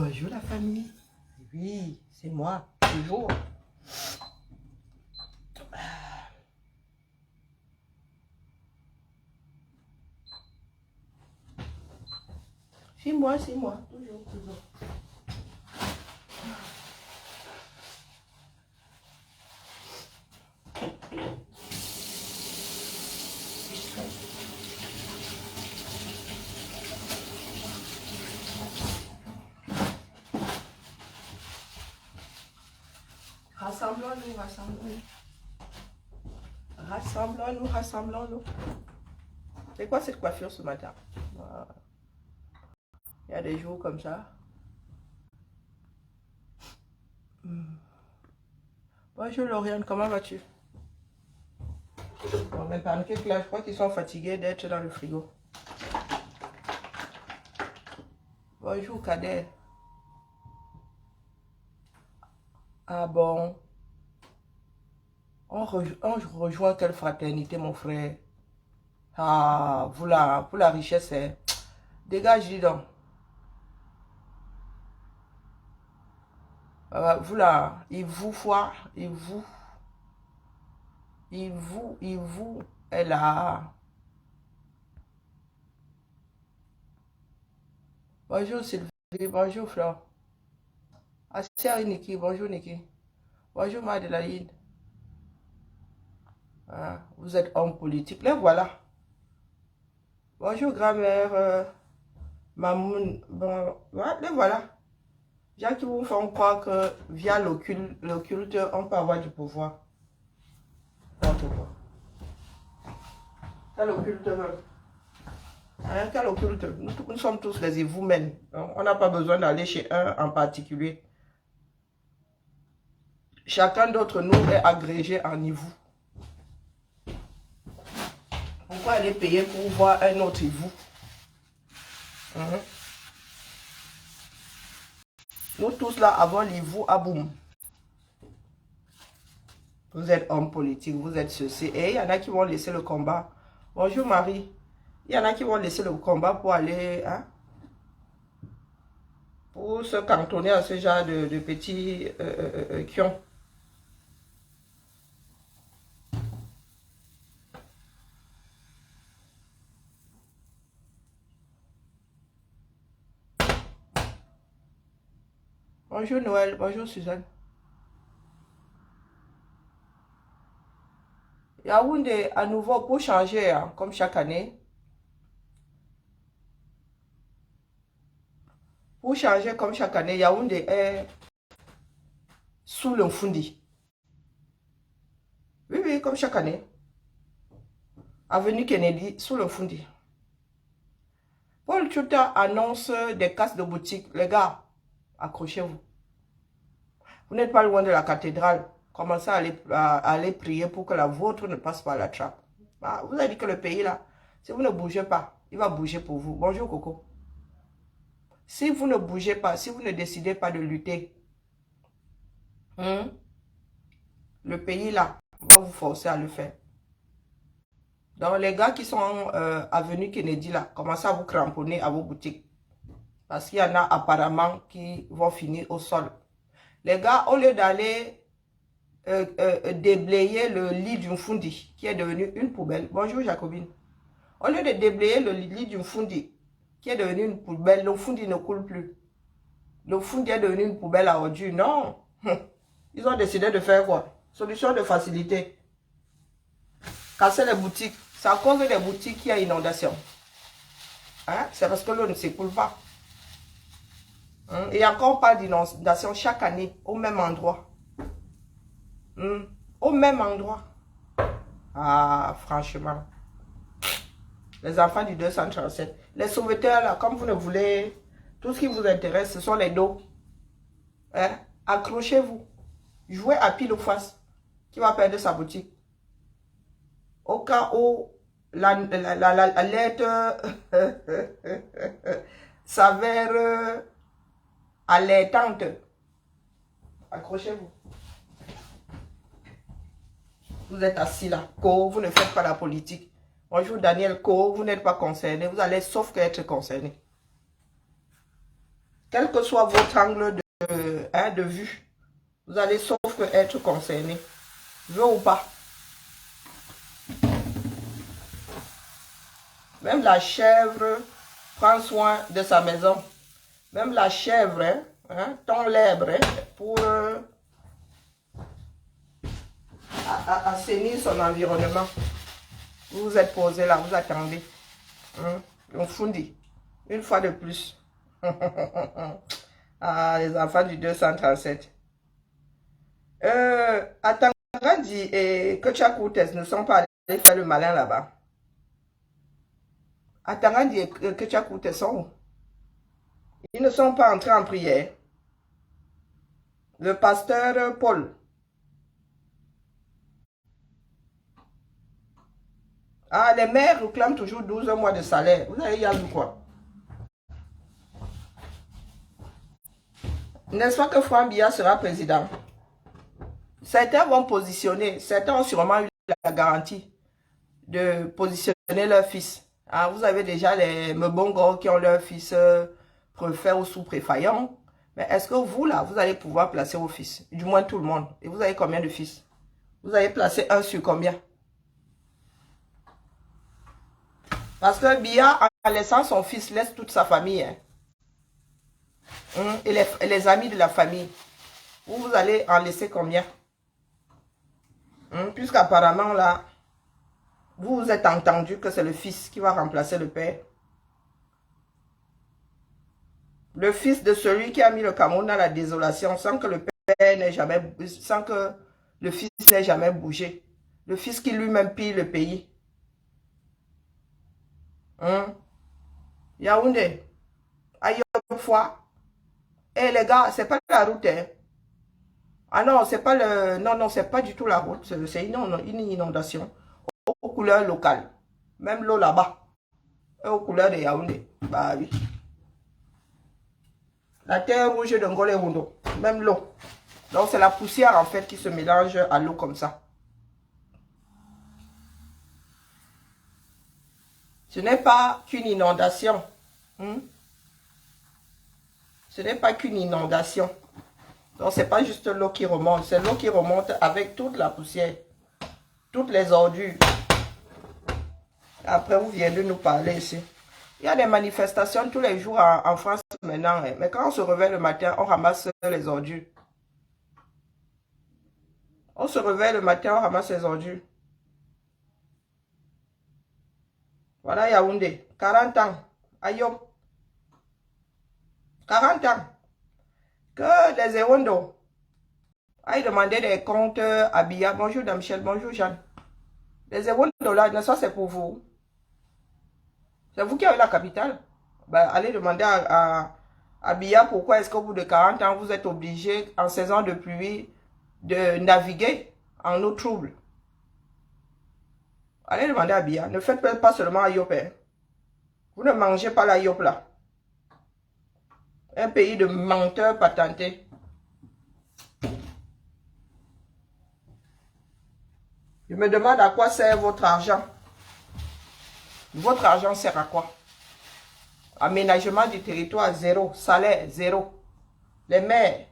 Bonjour la famille. Oui, c'est moi, toujours. C'est moi, toujours, toujours. Rassemblons-nous, rassemblons-nous. Rassemblons-nous, rassemblons-nous. C'est quoi cette coiffure ce matin? Il y a des jours comme ça. Bonjour Lauriane, comment vas-tu? Bon, mes pancakes là, je crois qu'ils sont fatigués d'être dans le frigo. Bonjour Kader. Ah bon? On rejoint quelle fraternité, mon frère? Ah, vous là, pour la richesse, hein. Dégage, dis donc. Vous là, il vous foire, il vous est là. Bonjour Sylvie, bonjour Flore. Assia Niki, bonjour Niki. Bonjour Madeleine. Ah, vous êtes homme politique, les voilà. Bonjour grand-mère Mamoun. Bon, ouais, les voilà. Gens qui vous font croire que via l'occulte, on peut avoir du pouvoir. N'importe quoi. Quel occulte hein, quel occulte? Nous sommes tous des vous-mêmes. On n'a pas besoin d'aller chez un en particulier. Chacun d'entre nous est agrégé en vous. Pourquoi aller payer pour voir un autre vous? Nous tous là avons l'ivou à boum. Vous êtes homme politique, vous êtes ceci. Et il y en a qui vont laisser le combat. Bonjour Marie. Il y en a qui vont laisser le combat pour aller, hein, pour se cantonner à ce genre de petits kions. Bonjour Noël, bonjour Suzanne. Yaoundé, à nouveau, pour changer, hein, comme chaque année. Pour changer comme chaque année, Yaoundé est sous le Fundi. Oui, oui, comme chaque année. Avenue Kennedy, sous le Fundi. Paul Tchouta annonce des casses de boutique. Les gars, accrochez-vous. Vous n'êtes pas loin de la cathédrale. Commencez à aller prier pour que la vôtre ne passe pas à la trappe. Ah, vous avez dit que le pays là, si vous ne bougez pas, il va bouger pour vous. Bonjour Coco. Si vous ne bougez pas, si vous ne décidez pas de lutter, le pays là va vous forcer à le faire. Donc les gars qui sont avenue Kennedy là, commencez à vous cramponner à vos boutiques. Parce qu'il y en a apparemment qui vont finir au sol. Les gars, au lieu d'aller déblayer le lit d'une Fundi, qui est devenu une poubelle. Bonjour Jacobine. Au lieu de déblayer le lit d'une Fundi, qui est devenu une poubelle, le Fundi ne coule plus. Le Fundi est devenu une poubelle à ordures. Non. Ils ont décidé de faire quoi? Solution de facilité. Casser les boutiques. C'est à cause des boutiques qu'il y a inondation. Hein? C'est parce que l'eau ne s'écoule pas. Et encore on parle d'inondation chaque année au même endroit. Au même endroit. Ah, franchement. Les enfants du 237. Les sauveteurs, là, comme vous ne voulez, tout ce qui vous intéresse, ce sont les dos. Hein? Accrochez-vous. Jouez à pile ou face. Qui va perdre sa boutique? Au cas où la lettre s'avère allaitante. Accrochez-vous. Vous êtes assis là. Vous ne faites pas la politique. Bonjour Daniel Co, vous n'êtes pas concerné. Vous allez sauf qu'être concerné. Quel que soit votre angle de vue, vous allez sauf que être concerné. Veux ou pas. Même la chèvre prend soin de sa maison. Même la chèvre, tond l'herbe pour assainir son environnement. Vous vous êtes posé là, vous attendez. On fondit. Une fois de plus. Ah, les enfants du 237. Atangandi et Ketchakoutes ne sont pas allés faire le malin là-bas. Atangandi et Ketchakoutes sont où? Ils ne sont pas entrés en prière. Le pasteur Paul. Ah, les maires réclament toujours 12 mois de salaire. Vous avez y vu quoi? N'est-ce pas que Franck Biya sera président? Certains vont positionner, certains ont sûrement eu la garantie de positionner leur fils. Ah, vous avez déjà les Mbongo qui ont leur fils préfet ou sous-préfaillant. Mais est-ce que vous, là, vous allez pouvoir placer vos fils? Du moins tout le monde. Et vous avez combien de fils? Vous allez placer un sur combien? Parce que Biya, en laissant son fils, laisse toute sa famille. Et les amis de la famille. Vous allez en laisser combien? Puisqu'apparemment, là, vous vous êtes entendu que c'est le fils qui va remplacer le père. Le fils de celui qui a mis le Cameroun dans la désolation sans que le père n'ait jamais, sans que le fils n'ait jamais bougé. Le fils qui lui-même pille le pays. Yaoundé, Ayopfoa. Eh les gars, c'est pas la route. Ah non, c'est pas le. Non, non, c'est pas du tout la route. C'est une inondation. Aux couleurs locales. Même l'eau là-bas. Aux couleurs de Yaoundé. Bah oui. La terre rouge de Ngolé Hundo. Même l'eau. Donc c'est la poussière en fait qui se mélange à l'eau comme ça. Ce n'est pas qu'une inondation. Ce n'est pas qu'une inondation. Donc c'est pas juste l'eau qui remonte. C'est l'eau qui remonte avec toute la poussière. Toutes les ordures. Après vous venez de nous parler ici. Il y a des manifestations tous les jours en France maintenant. Mais quand on se réveille le matin, on ramasse les ordures. On se réveille le matin, on ramasse les ordures. Voilà Yaoundé. 40 ans. Ayo. 40 ans. Que les Ewondo aillent demander des comptes à Biya. Bonjour Dame Michel, bonjour Jeanne. Les Ewondo là, n'est-ce pas, c'est pour vous. C'est vous qui avez la capitale. Ben, allez demander à Biya pourquoi est-ce qu'au bout de 40 ans, vous êtes obligé, en saison de pluie, de naviguer en eau trouble. Allez demander à Biya. Ne faites pas seulement à Yop. Vous ne mangez pas la Yop là. Un pays de menteurs patentés. Je me demande à quoi sert votre argent. Votre argent sert à quoi? Aménagement du territoire, zéro. Salaire, zéro. Les maires,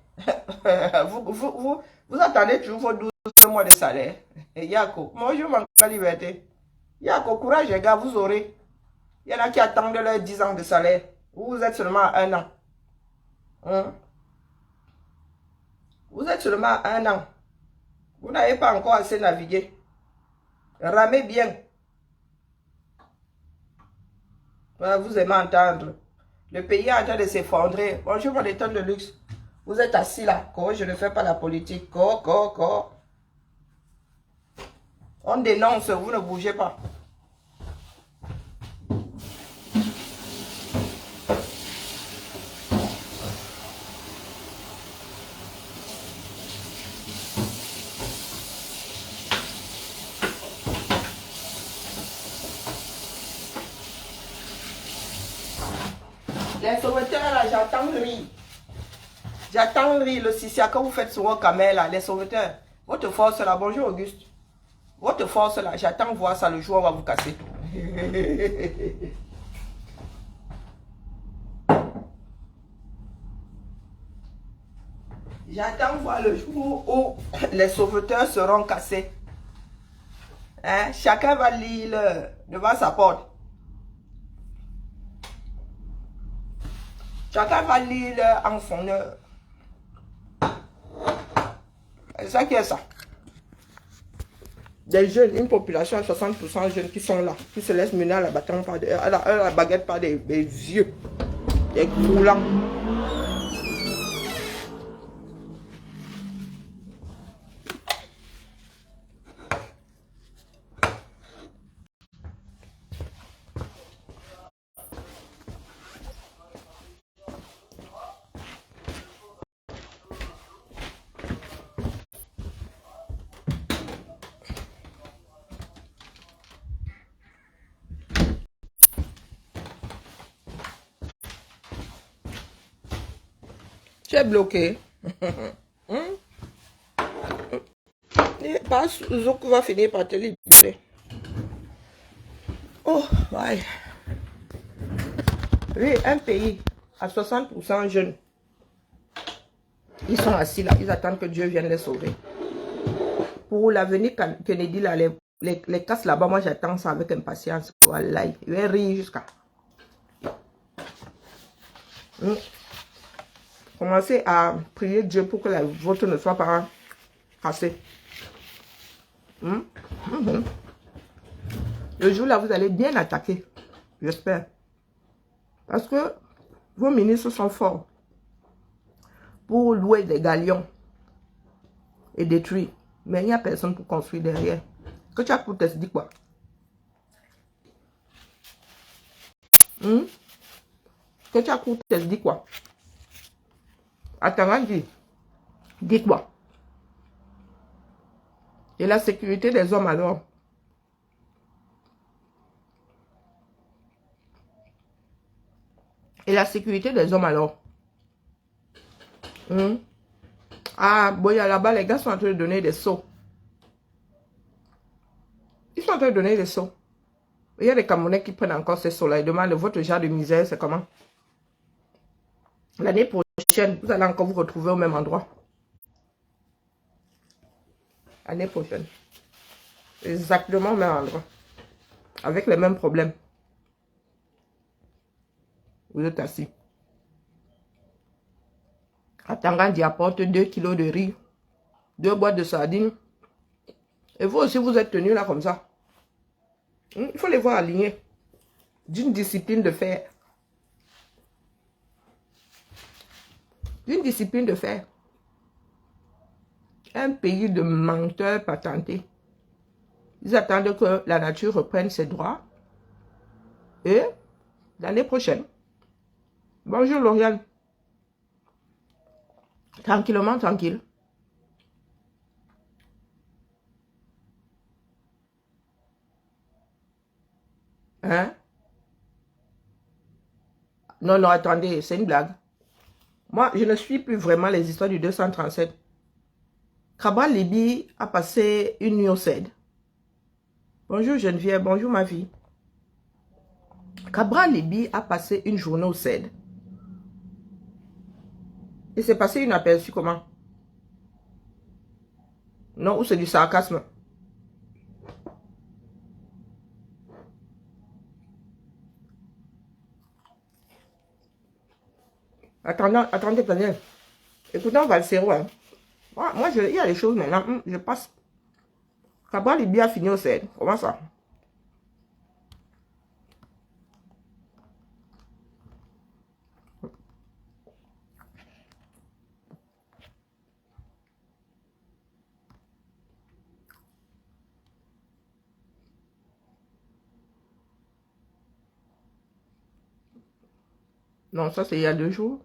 vous attendez toujours vos 12 mois de salaire. Et Yako, bonjour ma liberté. Yako, courage les gars, vous aurez. Il y en a qui attendent leurs 10 ans de salaire. Vous êtes seulement à 1 an. Vous êtes seulement à 1 an. Vous n'avez pas encore assez navigué. Ramez bien. Voilà, vous aimez entendre. Le pays est en train de s'effondrer. Bonjour mon étonne de luxe. Vous êtes assis là. Je ne fais pas la politique. On dénonce, vous ne bougez pas. Les sauveteurs là, j'attends rire. J'attends rire le Sissia que vous faites sur vos caméras là, les sauveteurs. Votre force là, bonjour Auguste. Votre force là, j'attends voir ça le jour où on va vous casser tout. J'attends voir le jour où les sauveteurs seront cassés. Hein? Chacun va lire devant sa porte. Chacun va lire en son heure. C'est ça qui est ça. Des jeunes, une population à 60% jeunes qui sont là, qui se laissent mener à la, à la baguette par des vieux, des croulants. Tu es bloqué. Pas Zouk va finir par te libérer. Oh, ouais. Oui, un pays à 60% jeunes. Ils sont assis là, ils attendent que Dieu vienne les sauver. Pour l'avenir Kennedy, là, les casses là-bas, moi j'attends ça avec impatience. Voilà, il va rire jusqu'à. Commencez à prier Dieu pour que la vôtre ne soit pas cassée. Le jour là, vous allez bien attaquer. J'espère. Parce que vos ministres sont forts pour louer des galions et détruire. Mais il n'y a personne pour construire derrière. Que tu as pour te dire quoi? Que tu as pour te dire quoi? Attends, dis quoi? Et la sécurité des hommes alors? Et la sécurité des hommes alors? Ah, bon, là-bas, les gars sont en train de donner des sauts. Ils sont en train de donner des sauts. Il y a des Camerounais qui prennent encore ces sauts-là. Ils demandent votre genre de misère, c'est comment? L'année prochaine, vous allez encore vous retrouver au même endroit. L'année prochaine. Exactement au même endroit. Avec les mêmes problèmes. Vous êtes assis. Atangandi apporte 2 kilos de riz, 2 boîtes de sardines. Et vous aussi, vous êtes tenus là comme ça. Il faut les voir alignés. D'une discipline de fer. D'une discipline de fer. Un pays de menteurs patentés. Ils attendent que la nature reprenne ses droits. Et l'année prochaine. Bonjour Lauriane. Tranquillement, tranquille. Hein? Non, non, attendez, c'est une blague. Moi, je ne suis plus vraiment les histoires du 237. Cabral Libi a passé une nuit au CED. Bonjour Geneviève, bonjour ma vie. Cabral Libi a passé une journée au CED. Et c'est passé inaperçu comment? Non, ou c'est du sarcasme? Attendez, Daniel. Écoutons Valsero. Hein. Moi il y a des choses maintenant, je passe. Cabral Libi a fini au CED. Comment ça? Non, ça c'est il y a 2 jours.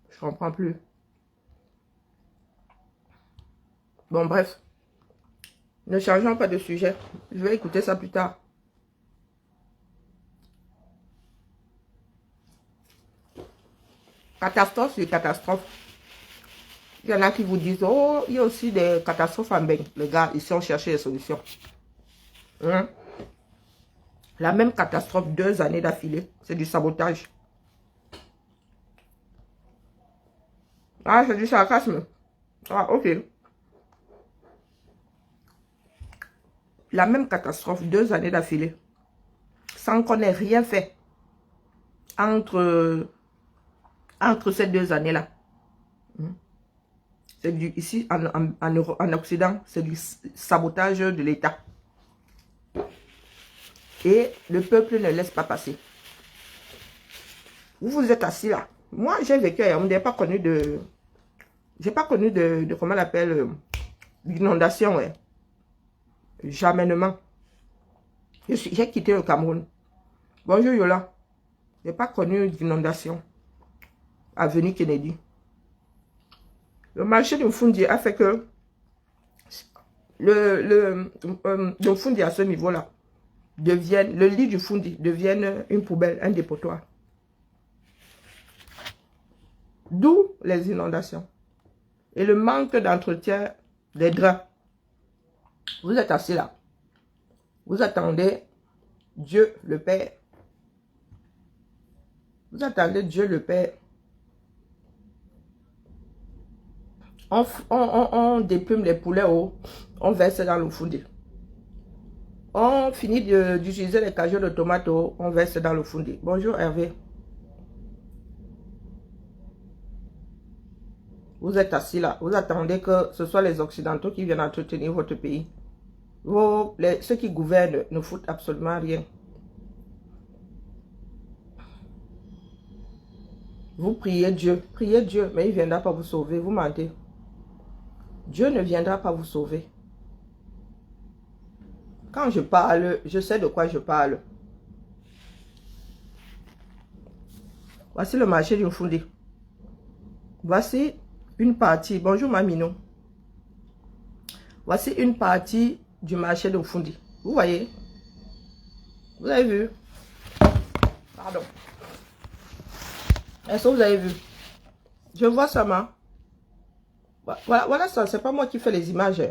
Je comprends plus. Bon, bref. Ne changeons pas de sujet. Je vais écouter ça plus tard. Catastrophe sur catastrophe. Il y en a qui vous disent, oh, il y a aussi des catastrophes en bain. Les gars, ici, on cherchait des solutions. La même catastrophe 2 années d'affilée. C'est du sabotage. Ah, c'est du sarcasme. Ah, ok. La même catastrophe, 2 années d'affilée. Sans qu'on ait rien fait entre ces 2 années-là. C'est du, ici, en Occident, c'est du sabotage de l'État. Et le peuple ne laisse pas passer. Vous vous êtes assis là. Moi, j'ai vécu à Yaoundé, j'ai pas connu de comment on appelle, l'inondation, ouais. Jamainement. J'ai quitté le Cameroun. Bonjour Yola. J'ai pas connu d'inondation. Avenue Kennedy. Le marché de Mfundi a fait que le Mfundi à ce niveau-là devienne, le lit du Fundi devienne une poubelle, un dépotoir. D'où les inondations. Et le manque d'entretien des draps. Vous êtes assis là. Vous attendez Dieu le Père. Vous attendez Dieu le Père. On déplume les poulets haut. On verse dans le Fundi. On finit d'utiliser les cajots de tomates haut. On verse dans le Fundi. Bonjour Hervé. Vous êtes assis là. Vous attendez que ce soit les Occidentaux qui viennent entretenir votre pays. Ceux qui gouvernent ne foutent absolument rien. Vous priez Dieu, mais il ne viendra pas vous sauver, vous mentez. Dieu ne viendra pas vous sauver. Quand je parle, je sais de quoi je parle. Voici le marché du Mfundi. Voici une partie, bonjour Mamino. Voici une partie du marché de Mfundi. Vous voyez? Vous avez vu? Pardon. Est-ce que vous avez vu? Je vois ça, ma. Voilà ça, c'est pas moi qui fais les images.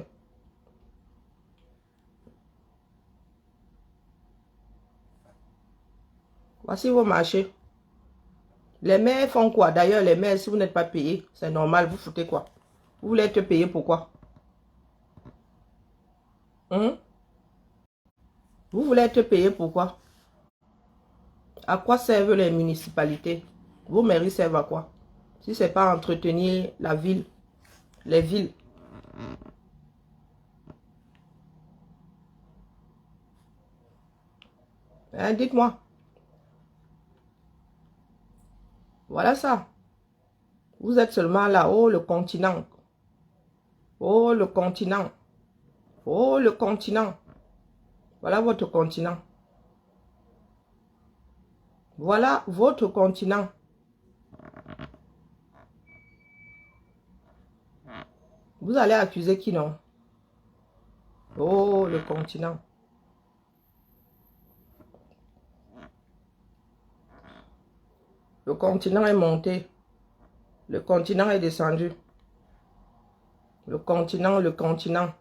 Voici vos marchés. Les maires font quoi? D'ailleurs, les maires, si vous n'êtes pas payé, c'est normal, vous foutez quoi? Vous voulez être payé pourquoi? Vous voulez être payé pourquoi? À quoi servent les municipalités? Vos mairies servent à quoi? Si ce n'est pas entretenir la ville, les villes. Hein, dites-moi. Voilà ça. Vous êtes seulement là. Oh, le continent. Oh, le continent. Oh, le continent. Voilà votre continent. Voilà votre continent. Vous allez accuser qui non? Oh, le continent. Le continent est monté. Le continent est descendu. Le continent, le continent.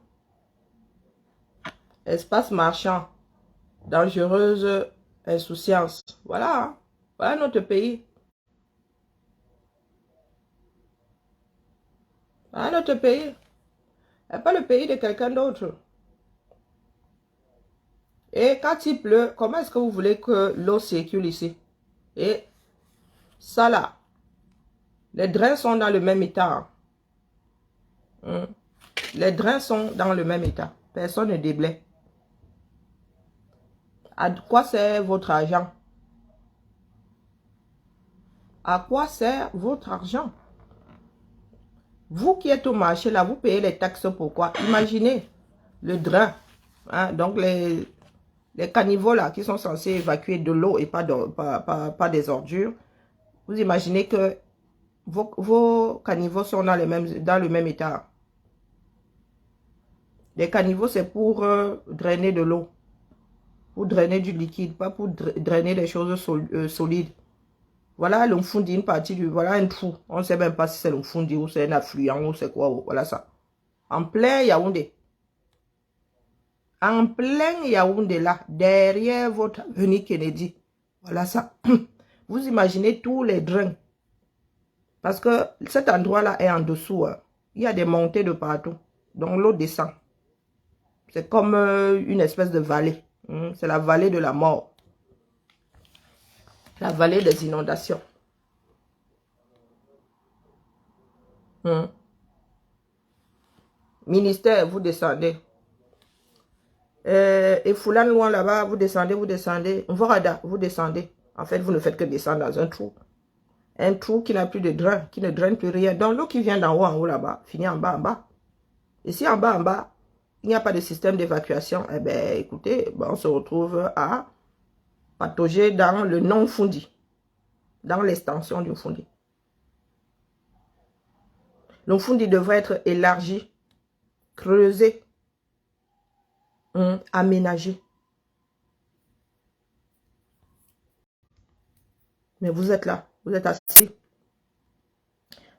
Espace marchand. Dangereuse insouciance. Voilà. Voilà notre pays. Voilà notre pays. Et pas le pays de quelqu'un d'autre. Et quand il pleut, comment est-ce que vous voulez que l'eau circule ici? Et ça là, les drains sont dans le même état. Les drains sont dans le même état. Personne ne déblaye. À quoi sert votre argent? À quoi sert votre argent? Vous qui êtes au marché là, vous payez les taxes pourquoi? Imaginez le drain. Hein, donc les caniveaux là qui sont censés évacuer de l'eau et pas des ordures. Vous imaginez que vos caniveaux sont dans le même état. Les caniveaux, c'est pour drainer de l'eau. Pour drainer du liquide, pas pour drainer des choses solides. Voilà le Mfundi, une partie du... Voilà un trou. On ne sait même pas si c'est le Mfundi ou c'est un affluent ou c'est quoi. Voilà ça. En plein Yaoundé. En plein Yaoundé là. Derrière votre avenue Kennedy. Voilà ça. Vous imaginez tous les drains. Parce que cet endroit-là est en dessous. Hein. Il y a des montées de partout. Donc l'eau descend. C'est comme une espèce de vallée. C'est la vallée de la mort. La vallée des inondations. Ministère, vous descendez. Et Foulan loin là-bas, vous descendez, vous descendez. Vorada, vous descendez. En fait, vous ne faites que descendre dans un trou. Un trou qui n'a plus de drain, qui ne draine plus rien. Donc l'eau qui vient d'en haut en haut là-bas, finit en bas. Et si en bas, il n'y a pas de système d'évacuation, eh bien, écoutez, on se retrouve à patauger dans le non-fondi, dans l'extension du fondi. Le fondi devrait être élargi, creusé, aménagé. Mais vous êtes là, vous êtes assis.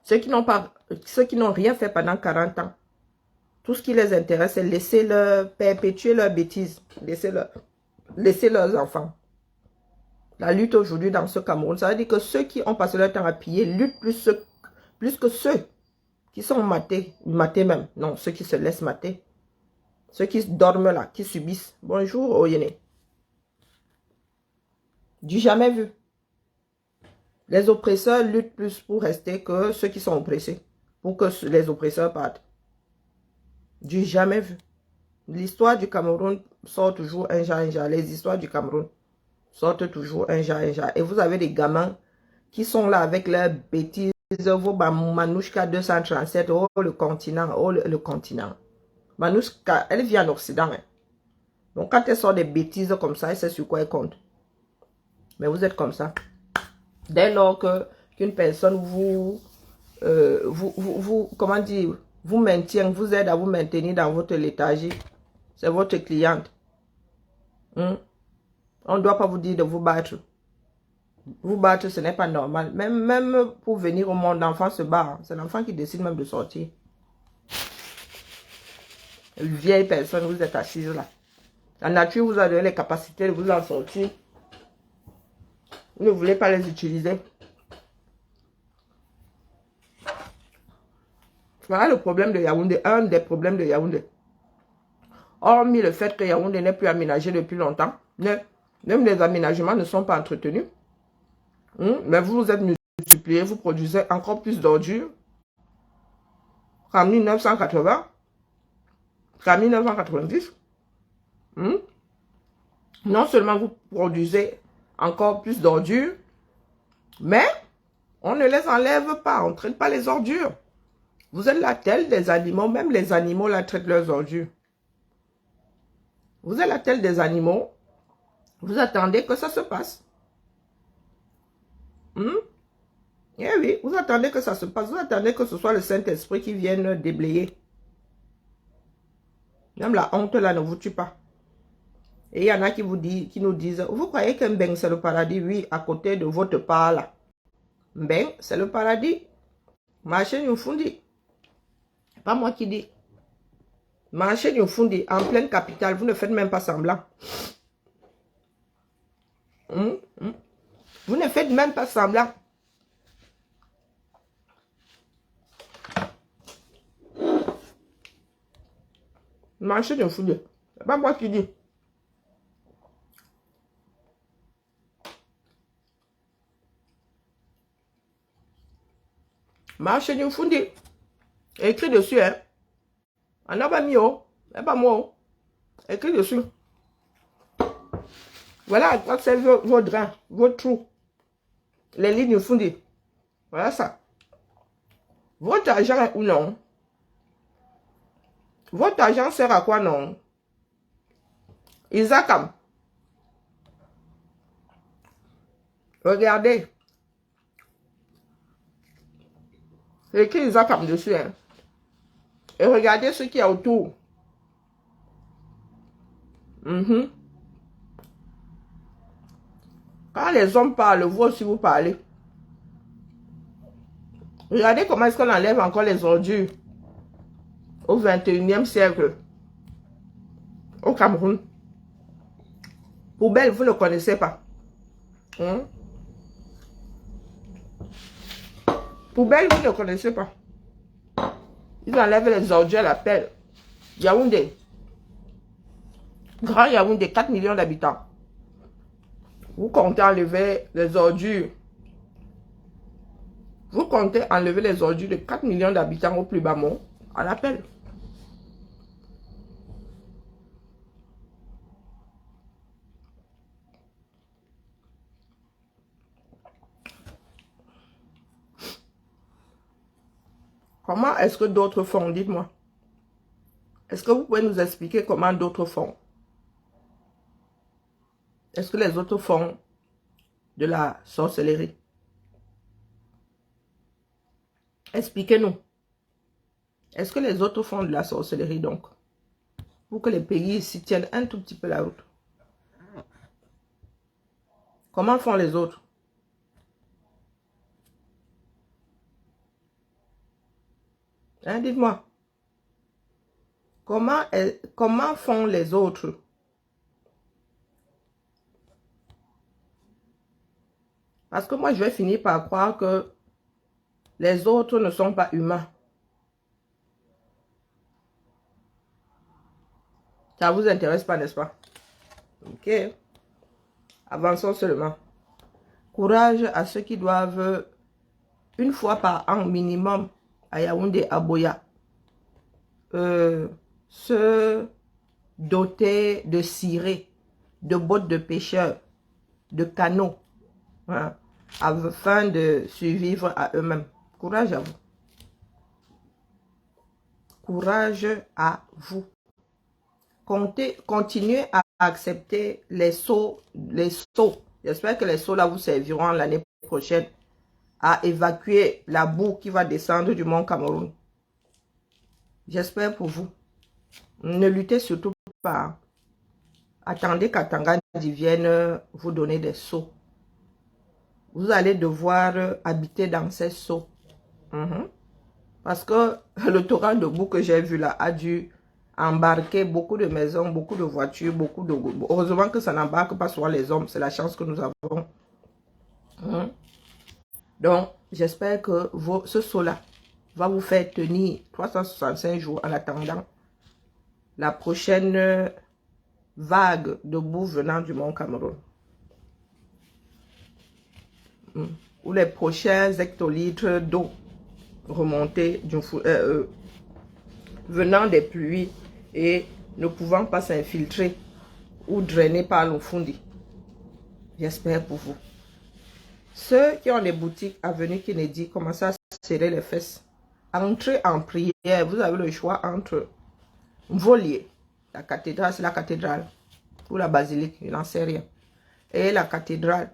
Ceux qui n'ont rien fait pendant 40 ans, tout ce qui les intéresse, c'est laisser leur perpétuer leurs bêtises, laisser leurs enfants. La lutte aujourd'hui dans ce Cameroun, ça veut dire que ceux qui ont passé leur temps à piller luttent plus que ceux qui sont matés même. Non, ceux qui se laissent mater. Ceux qui dorment là, qui subissent. Bonjour, Oyene. Du jamais vu. Les oppresseurs luttent plus pour rester que ceux qui sont oppressés. Pour que les oppresseurs partent. Du jamais vu. L'histoire du Cameroun sort toujours un genre. Les histoires du Cameroun sortent toujours un genre. Et vous avez des gamins qui sont là avec leurs bêtises. Vos Manouchka 237. Oh, le continent. Oh, le continent. Manouchka, elle vit en Occident. Hein. Donc, quand elle sort des bêtises comme ça, elle sait sur quoi elle compte. Mais vous êtes comme ça. Dès lors qu'une personne comment dire, vous maintient, vous aide à vous maintenir dans votre léthargie, c'est votre cliente. On ne doit pas vous dire de vous battre. Vous battre, ce n'est pas normal. Même pour venir au monde, l'enfant se bat. C'est l'enfant qui décide même de sortir. Une vieille personne, vous êtes assise là. La nature vous a donné les capacités de vous en sortir. Vous ne voulez pas les utiliser. Voilà le problème de Yaoundé, un des problèmes de Yaoundé. Hormis le fait que Yaoundé n'est plus aménagé depuis longtemps, même les aménagements ne sont pas entretenus. Mais vous êtes multipliés, vous produisez encore plus d'ordures qu'en 1980, qu'en 1990. Non seulement vous produisez encore plus d'ordures, mais on ne les enlève pas, on ne traite pas les ordures. Vous êtes la telle des animaux, même les animaux la traitent leurs ordures. Vous êtes la telle des animaux, vous attendez que ça se passe. Eh oui, vous attendez que ça se passe, vous attendez que ce soit le Saint-Esprit qui vienne déblayer. Même la honte là ne vous tue pas. Et il y en a qui nous disent, vous croyez que Mbeng c'est le paradis? Oui, à côté de votre part là. Mbeng c'est le paradis. Marchez nous fundi. Pas moi qui dis. Marchez nous fundi en pleine capitale, vous ne faites même pas semblant. Vous ne faites même pas semblant. Marchez nous fundi. Pas moi qui dis. Marché du fundi. Écrit dessus, hein. On n'a pas mis, oh. Pas moi. Écrit dessus. Voilà à quoi servent vos drains, vos trous. Les lignes fundi. Voilà ça. Votre argent ou non? Votre argent sert à quoi, non? Isakam. Regardez. C'est écrit Isakam dessus, hein. Et regardez ce qu'il y a autour. Quand les hommes parlent, vous aussi vous parlez. Regardez comment est-ce qu'on enlève encore les ordures au 21e siècle au Cameroun. Poubelle, vous ne connaissez pas. Poubelle, vous ne connaissez pas. Ils enlèvent les ordures à la pelle. Yaoundé. Grand Yaoundé, 4 millions d'habitants. Vous comptez enlever les ordures. Vous comptez enlever les ordures de 4 millions d'habitants au plus bas mot à la pelle. Comment est-ce que d'autres font? Dites-moi. Est-ce que vous pouvez nous expliquer comment d'autres font? Est-ce que les autres font de la sorcellerie? Expliquez-nous. Est-ce que les autres font de la sorcellerie donc? Pour que les pays s'y tiennent un tout petit peu la route. Comment font les autres? Hein, dites-moi. Comment font les autres? Parce que moi, je vais finir par croire que les autres ne sont pas humains. Ça ne vous intéresse pas, n'est-ce pas? Ok. Avançons seulement. Courage à ceux qui doivent, une fois par an minimum, à Yaoundé, à Boya, se doter de cirés, de bottes de pêcheurs, de canaux, hein, afin de survivre à eux-mêmes. Courage à vous. Courage à vous. Continuez à accepter les seaux. J'espère que les seaux là vous serviront l'année prochaine à évacuer la boue qui va descendre du mont Cameroun. J'espère pour vous. Ne luttez surtout pas. Attendez qu'Atangani vienne vous donner des seaux. Vous allez devoir habiter dans ces seaux. Parce que le torrent de boue que j'ai vu là a dû embarquer beaucoup de maisons, beaucoup de voitures, beaucoup de... Heureusement que ça n'embarque pas sur les hommes. C'est la chance que nous avons. Donc, j'espère que ce seau-là va vous faire tenir 365 jours en attendant la prochaine vague de boue venant du mont Cameroun. Ou les prochains hectolitres d'eau remontés venant des pluies et ne pouvant pas s'infiltrer ou drainer par l'Ofundi. J'espère pour vous. Ceux qui ont des boutiques avenue Kennedy, commencez à serrer les fesses. Entrez en prière. Vous avez le choix entre Volier, la cathédrale, c'est la cathédrale, ou la basilique, je n'en sais rien. Et la cathédrale,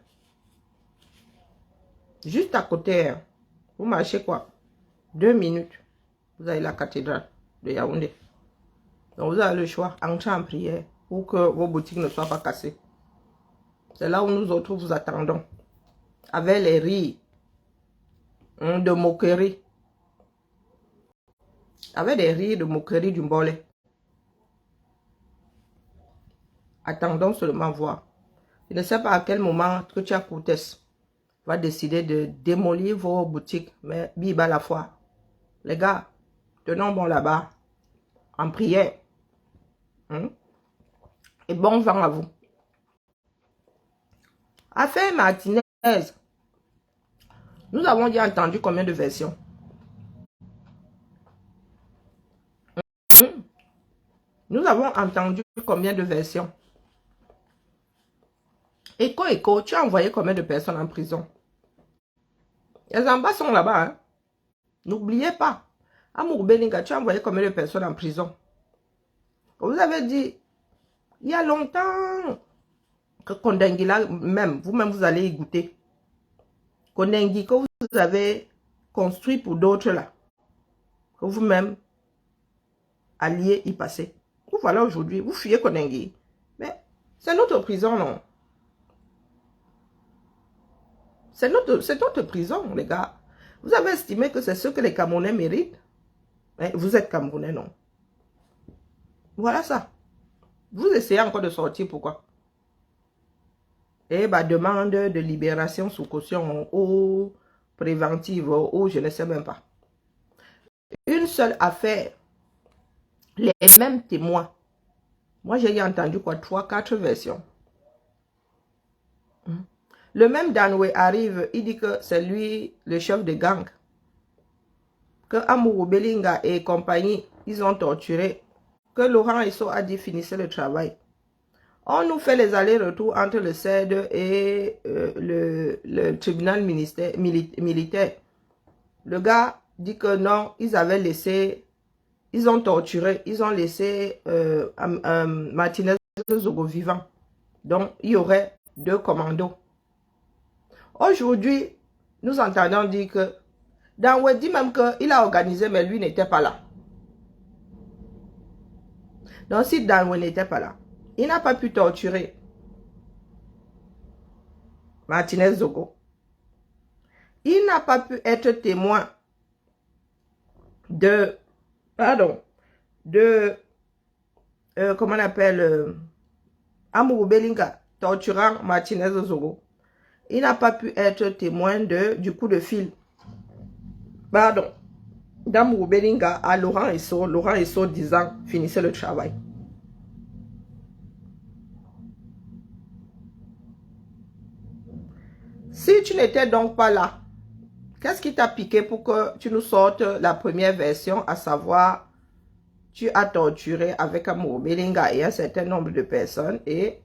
juste à côté, hein. Vous marchez quoi? 2 minutes, vous avez la cathédrale de Yaoundé. Donc vous avez le choix, entrez en prière pour que vos boutiques ne soient pas cassées. C'est là où nous autres vous attendons. Avec les rires de moquerie. Avec des rires de moquerie du mbolé. Attendons seulement voir. Je ne sais pas à quel moment que Tia Koutes va décider de démolir vos boutiques. Mais biba la foi. Les gars, tenons bon là-bas. En prière. Et bon vent à vous. Affaire Martinez. Nous avons déjà entendu combien de versions? Nous avons entendu combien de versions? Écho, tu as envoyé combien de personnes en prison? Les ambas sont là-bas. Hein? N'oubliez pas. Amour Belinga, tu as envoyé combien de personnes en prison? Vous avez dit, il y a longtemps, que Kondengi là, même, vous-même, vous allez y goûter. Kondengi que vous avez construit pour d'autres là. Que vous-même alliez y passer. Vous voilà aujourd'hui, vous fuyez Kondengi. Mais c'est notre prison, non? C'est notre prison, les gars. Vous avez estimé que c'est ce que les Camerounais méritent? Mais vous êtes Camerounais, non? Voilà ça. Vous essayez encore de sortir, pourquoi? Et bah, demande de libération sous caution. Oh, préventive ou je ne sais même pas. Une seule affaire, les mêmes témoins. Moi, j'ai entendu quoi, 3, 4 versions. Le même Danwe arrive, il dit que c'est lui le chef de gang. Que Amourou Belinga et compagnie, ils ont torturé. Que Laurent Esso a dit finissez le travail. On nous fait les allers-retours entre le CED et le tribunal militaire. Le gars dit que non, ils avaient laissé, ils ont torturé, ils ont laissé Martinez Zogo vivant. Donc, il y aurait 2 commandos. Aujourd'hui, nous entendons dire que Danwe dit même qu'il a organisé, mais lui n'était pas là. Donc, si Danwe n'était pas là, il n'a pas pu torturer Martinez Zogo. Il n'a pas pu être témoin de, comment on appelle, Amourou Belinga torturant Martinez Zogo. Il n'a pas pu être témoin du coup de fil. D'Amourou Belinga à Laurent Esso disant, finissez le travail. Si tu n'étais donc pas là, qu'est-ce qui t'a piqué pour que tu nous sortes la première version, à savoir, tu as torturé avec Amourou Belinga et un certain nombre de personnes et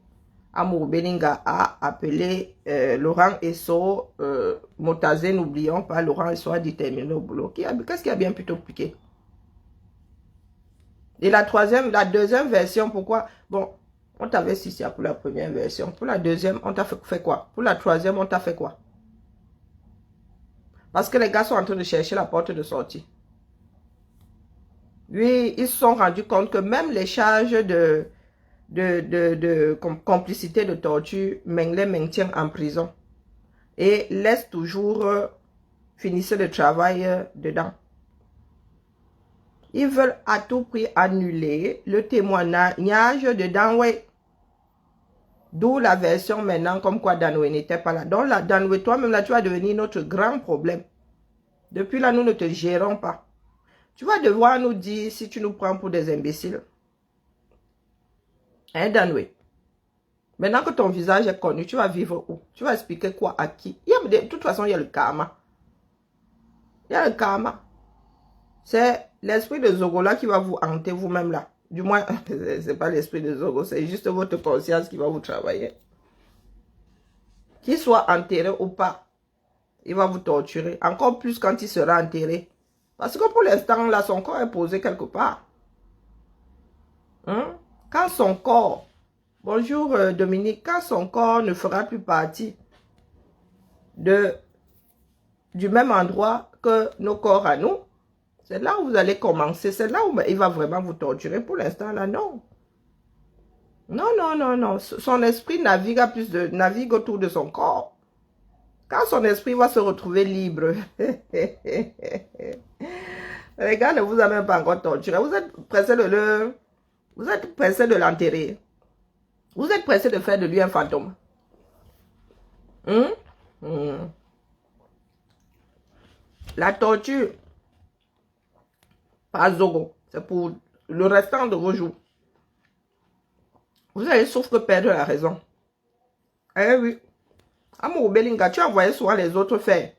Amourou Belinga a appelé Laurent Esso, Motazé, n'oublions pas, Laurent Esso a déterminé au boulot. Qu'est-ce qui a bien plutôt piqué? Et la deuxième version, pourquoi? Bon, on t'avait cité pour la première version. Pour la deuxième, on t'a fait quoi? Pour la troisième, on t'a fait quoi? Parce que les gars sont en train de chercher la porte de sortie. Oui, ils se sont rendus compte que même les charges de complicité de torture les maintient en prison. Et laisse toujours finir le travail dedans. Ils veulent à tout prix annuler le témoignage de Danwe. D'où la version maintenant comme quoi Danwe n'était pas là. Donc là, Danwe, toi-même là, tu vas devenir notre grand problème. Depuis là, nous ne te gérons pas. Tu vas devoir nous dire si tu nous prends pour des imbéciles. Hein, Danwe? Maintenant que ton visage est connu, tu vas vivre où? Tu vas expliquer quoi à qui? De toute façon, il y a le karma. Il y a le karma. C'est l'esprit de Zogo là qui va vous hanter vous-même là. Du moins, ce n'est pas l'esprit de Zogo, c'est juste votre conscience qui va vous travailler. Qu'il soit enterré ou pas, il va vous torturer. Encore plus quand il sera enterré. Parce que pour l'instant, là, son corps est posé quelque part. Hein? Quand son corps, bonjour Dominique, quand son corps ne fera plus partie du même endroit que nos corps à nous, c'est là où vous allez commencer. C'est là où il va vraiment vous torturer. Pour l'instant, là, non. Non, non, non, non. Son esprit navigue autour de son corps. Quand son esprit va se retrouver libre, les gars ne vous ont même pas encore torturé. Vous êtes pressé de l'enterrer. Vous êtes pressé de faire de lui un fantôme. La torture par Zogo, c'est pour le restant de vos jours. Vous allez sauf que perdre la raison. Eh oui. Amourou Belinga, tu as envoyé souvent les autres faire.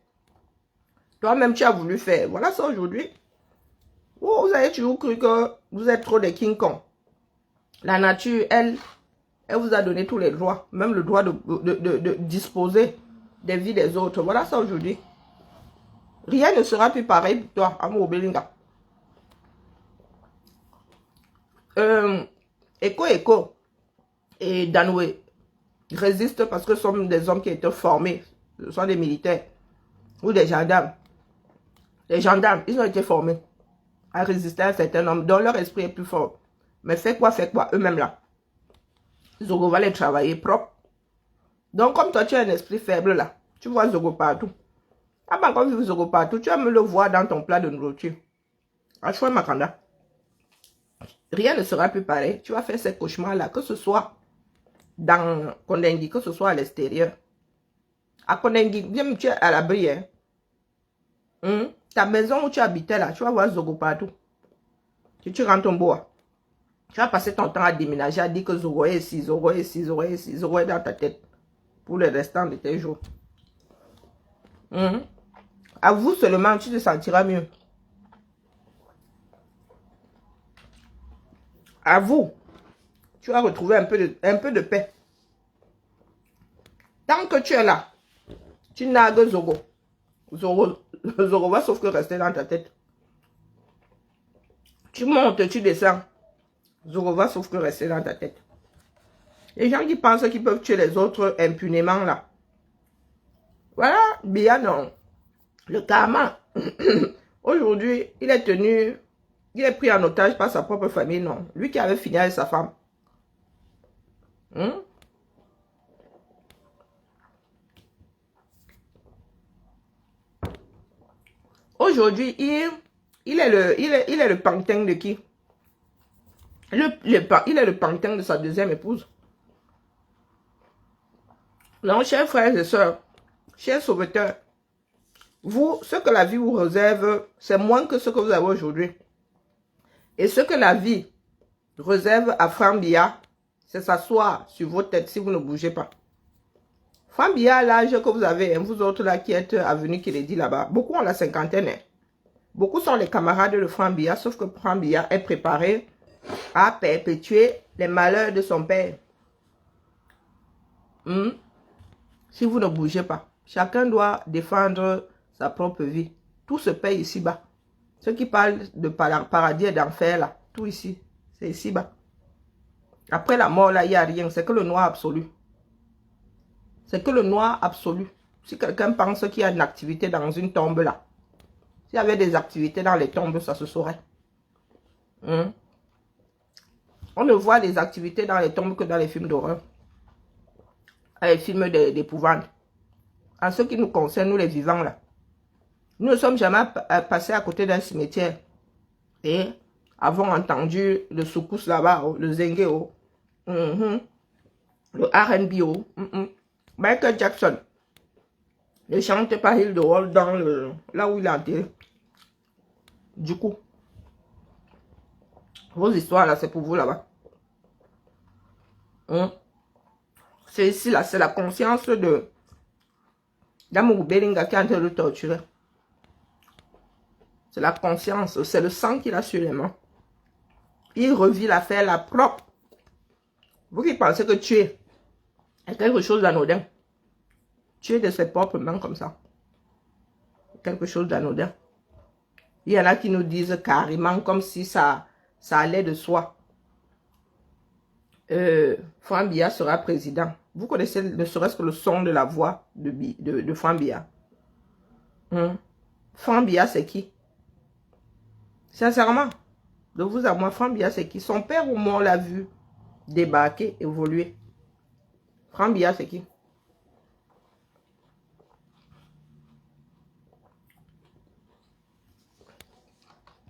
Toi-même, tu as voulu faire. Voilà ça aujourd'hui. Oh, vous avez toujours cru que vous êtes trop des King Kong. La nature, elle vous a donné tous les droits. Même le droit de disposer des vies des autres. Voilà ça aujourd'hui. Rien ne sera plus pareil pour toi, Amourou Belinga. Echo et Danwe résistent parce que ce sont des hommes qui étaient formés. Ce sont des militaires ou des gendarmes. Les gendarmes, ils ont été formés à résister à un certain nombre dont leur esprit est plus fort. Mais fais quoi, eux-mêmes là. Zogo va les travailler propre. Donc comme toi tu as un esprit faible là, tu vois Zogo partout. Ah ben quand tu vois Zogo partout, tu vas me le voir dans ton plat de nourriture. À choix Makanda. Rien ne sera plus pareil. Tu vas faire ces cauchemars-là, que ce soit dans Kondengi, que ce soit à l'extérieur. À Kondengi, bien tu es à l'abri. Hein. Ta maison où tu habitais là, tu vas voir Zogo partout. Si tu rentres en bois, tu vas passer ton temps à déménager, à dire que Zogo est ici, Zogo est ici, Zogo est ici, Zogo est dans ta tête. Pour le restant de tes jours. Avoue seulement, tu te sentiras mieux. Avoue, tu vas retrouver un peu de paix. Tant que tu es là, tu n'as que Zogo. Zogo va sauf que rester dans ta tête. Tu montes, tu descends. Zogo va sauf que rester dans ta tête. Les gens qui pensent qu'ils peuvent tuer les autres impunément là. Voilà, bien non. Le karma. Aujourd'hui, il est pris en otage par sa propre famille, non. Lui qui avait fini avec sa femme. Aujourd'hui, il est le pantin de qui? Il est le pantin de sa deuxième épouse. Donc, chers frères et sœurs, chers sauveteurs, vous, ce que la vie vous réserve, c'est moins que ce que vous avez aujourd'hui. Et ce que la vie réserve à Frambia, c'est s'asseoir sur votre tête si vous ne bougez pas. Frambia, à l'âge que vous avez, vous autres là qui êtes avenus, qui les dit là-bas, beaucoup ont la cinquantaine. Beaucoup sont les camarades de Frambia, sauf que Frambia est préparé à perpétuer les malheurs de son père. Si vous ne bougez pas, chacun doit défendre sa propre vie. Tout se paye ici-bas. Ceux qui parlent de paradis et d'enfer, là, tout ici, c'est ici-bas. Après la mort, là, il n'y a rien. C'est que le noir absolu. C'est que le noir absolu. Si quelqu'un pense qu'il y a une activité dans une tombe, là, s'il y avait des activités dans les tombes, ça se saurait. On ne voit des activités dans les tombes que dans les films d'horreur. Les films d'épouvante. En ce qui nous concerne, nous les vivants, là. Nous ne sommes jamais passés à côté d'un cimetière et avons entendu le soukous là-bas, le zengue, le R&B, Michael Jackson ne chante pas Hill de Wall dans là où il est enterré. Du coup, vos histoires là, c'est pour vous là-bas. C'est ici là, c'est la conscience de Damour Belinga qui est en train de le torturer. C'est la conscience, c'est le sang qu'il a sur les mains. Il revit l'affaire la propre. Vous qui pensez que tuer est quelque chose d'anodin. Tuer de ses propres mains comme ça. Quelque chose d'anodin. Il y en a qui nous disent carrément comme si ça allait de soi. Frambia sera président. Vous connaissez ne serait-ce que le son de la voix de Frambia. Frambia, c'est qui? Sincèrement, de vous à moi, Frambia, c'est qui? Son père au moins on l'a vu débarquer, évoluer. Frambia, c'est qui?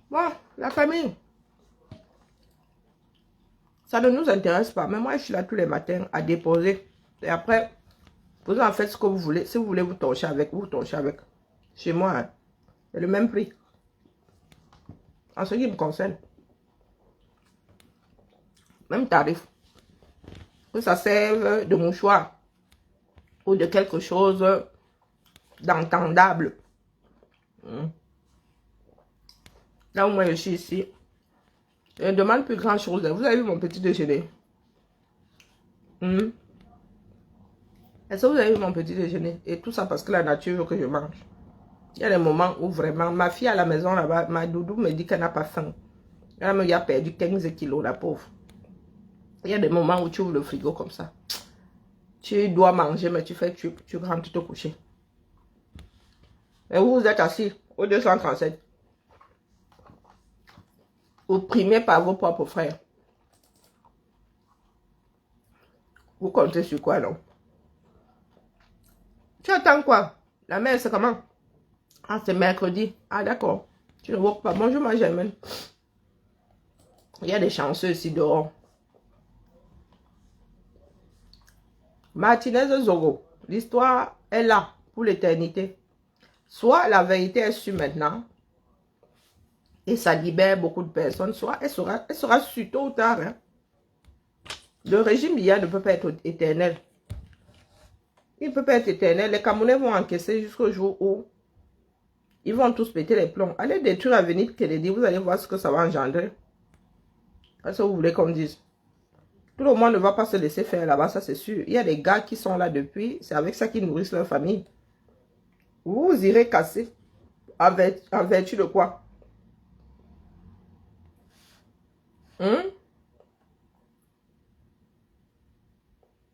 Bon, la famille. Ça ne nous intéresse pas. Mais moi, je suis là tous les matins à déposer. Et après, vous en faites ce que vous voulez. Si vous voulez vous torcher avec, vous torchez avec. Chez moi, hein, c'est le même prix. En ce qui me concerne. Même tarif. Que ça serve de mouchoir. Ou de quelque chose d'entendable. Là où moi je suis ici. Je ne demande plus grand chose. Vous avez vu mon petit déjeuner? Est-ce que vous avez vu mon petit déjeuner? Et tout ça parce que la nature veut que je mange. Il y a des moments où vraiment, ma fille à la maison là-bas, ma doudou me dit qu'elle n'a pas faim. Elle me a perdu 15 kilos, la pauvre. Il y a des moments où tu ouvres le frigo comme ça. Tu dois manger, mais tu rentres te coucher. Et vous êtes assis au 237. Opprimé par vos propres frères. Vous comptez sur quoi, non? Tu attends quoi? La mère, c'est comment? Ah, c'est mercredi. Ah, d'accord. Tu ne vois pas. Bonjour, ma Germaine. Il y a des chanceux ici dehors. Martinez Zogo. L'histoire est là pour l'éternité. Soit la vérité est sûre maintenant, et ça libère beaucoup de personnes, soit elle sera sûre tôt ou tard. Hein. Le régime Biya ne peut pas être éternel. Il ne peut pas être éternel. Les Camerounais vont encaisser jusqu'au jour où ils vont tous péter les plombs. Allez détruire Avenue Kennedy, vous allez voir ce que ça va engendrer. Qu'est-ce que vous voulez qu'on dise? Tout le monde ne va pas se laisser faire là-bas, ça c'est sûr. Il y a des gars qui sont là depuis, c'est avec ça qu'ils nourrissent leur famille. Vous irez casser. En vertu de quoi?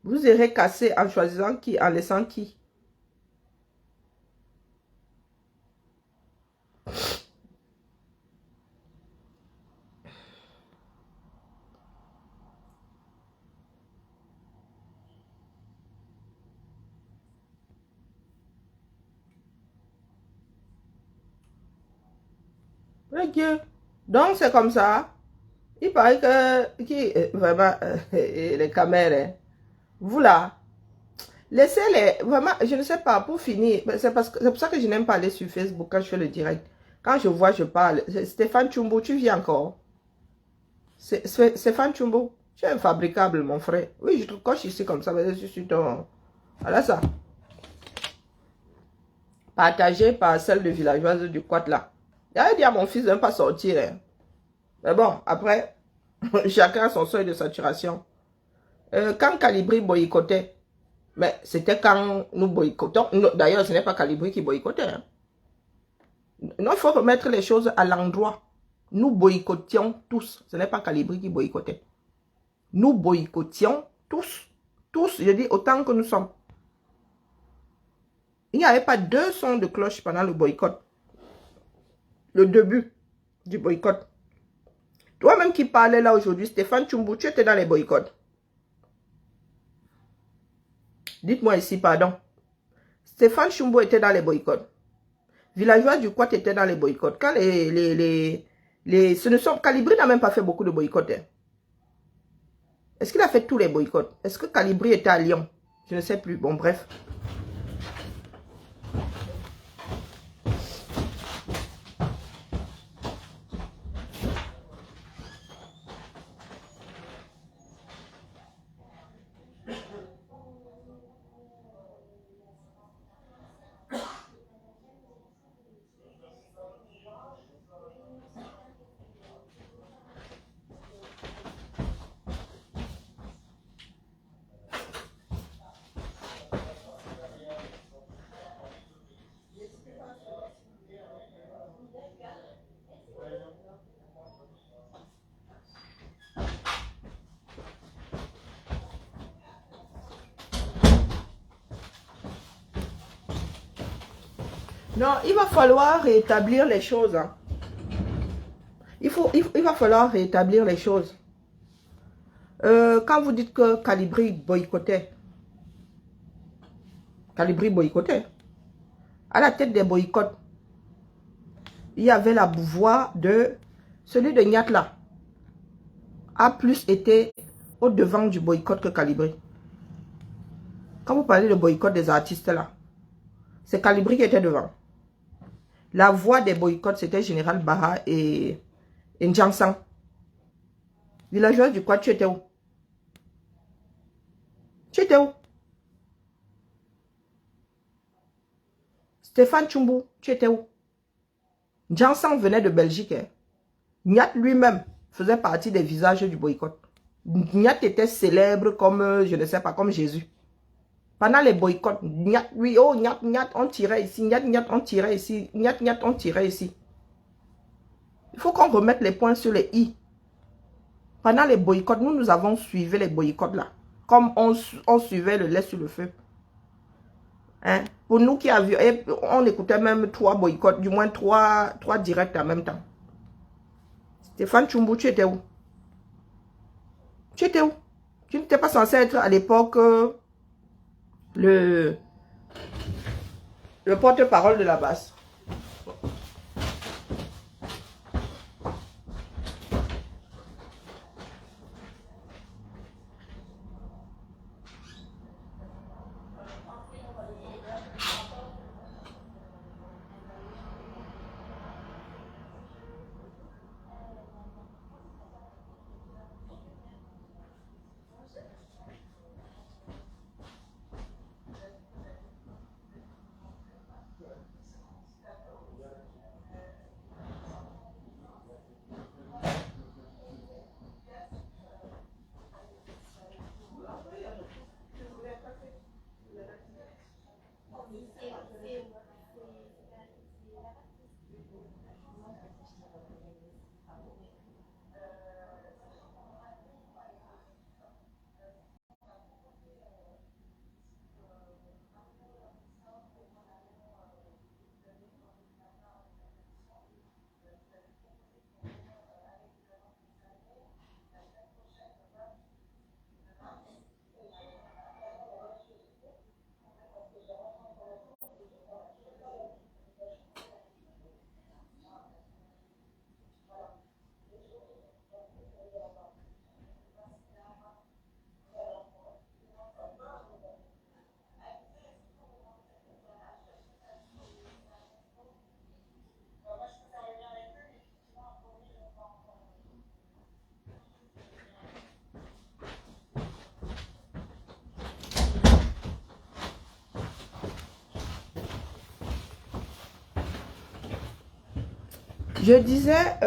Vous irez casser en choisissant qui, en laissant qui? Ok. Donc c'est comme ça. Il paraît que vraiment les caméras, vous là, laissez-les, vraiment, je ne sais pas, pour finir, c'est pour ça que je n'aime pas aller sur Facebook quand je fais le direct. Quand je vois, je parle. Stéphane Chumbo, tu viens encore? Stéphane Chumbo, tu es infabricable, mon frère. Oui, je te coche ici comme ça, mais je suis ton... Voilà ça. Partagé par celle de villageoise du Quat là. J'avais dit à mon fils de ne pas sortir. Hein. Mais bon, après, chacun a son seuil de saturation. Quand Calibri boycottait, mais c'était quand nous boycottons. D'ailleurs, ce n'est pas Calibri qui boycottait. Hein. Non, il faut remettre les choses à l'endroit. Nous boycottions tous. Ce n'est pas Calibri qui boycottait. Nous boycottions tous. Tous, je dis autant que nous sommes. Il n'y avait pas 2 sons de cloche pendant le boycott. Le début du boycott. Toi-même qui parlais là aujourd'hui, Stéphane Chumbo, tu étais dans les boycotts. Dites-moi ici, pardon. Stéphane Chumbo était dans les boycotts. Villageois du Quat était dans les boycotts. Quand ce ne sont... Calibri n'a même pas fait beaucoup de boycotts. Hein. Est-ce qu'il a fait tous les boycotts? Est-ce que Calibri était à Lyon? Je ne sais plus. Bon, bref. Non, il va falloir rétablir les choses. Hein. Il va falloir rétablir les choses. Quand vous dites que Calibri boycottait, à la tête des boycotts, il y avait la voix de celui de Nyat là, a plus été au devant du boycott que Calibri. Quand vous parlez de boycott des artistes là, c'est Calibri qui était devant. La voix des boycotts, c'était Général Baha et N'Djansang. Villageois du Quad, tu étais où? Tu étais où? Stéphane Chumbo, tu étais où? N'Djansang venait de Belgique. Hein. Nyat lui-même faisait partie des visages du boycott. Nyat était célèbre comme, je ne sais pas, comme Jésus. Pendant les boycotts, Nyat, oui, oh, Nyat, Nyat, on tirait ici, Nyat, Nyat, on tirait ici, Nyat, Nyat, on tirait ici. Il faut qu'on remette les points sur les i. Pendant les boycotts, nous avons suivi les boycotts là. Comme on suivait le lait sur le feu. Hein? Pour nous qui avions, on écoutait même 3 boycotts, du moins 3 directs en même temps. Stéphane Chumbo, tu étais où? Tu étais où? Tu n'étais pas censé être à l'époque le porte-parole de la base. Je disais,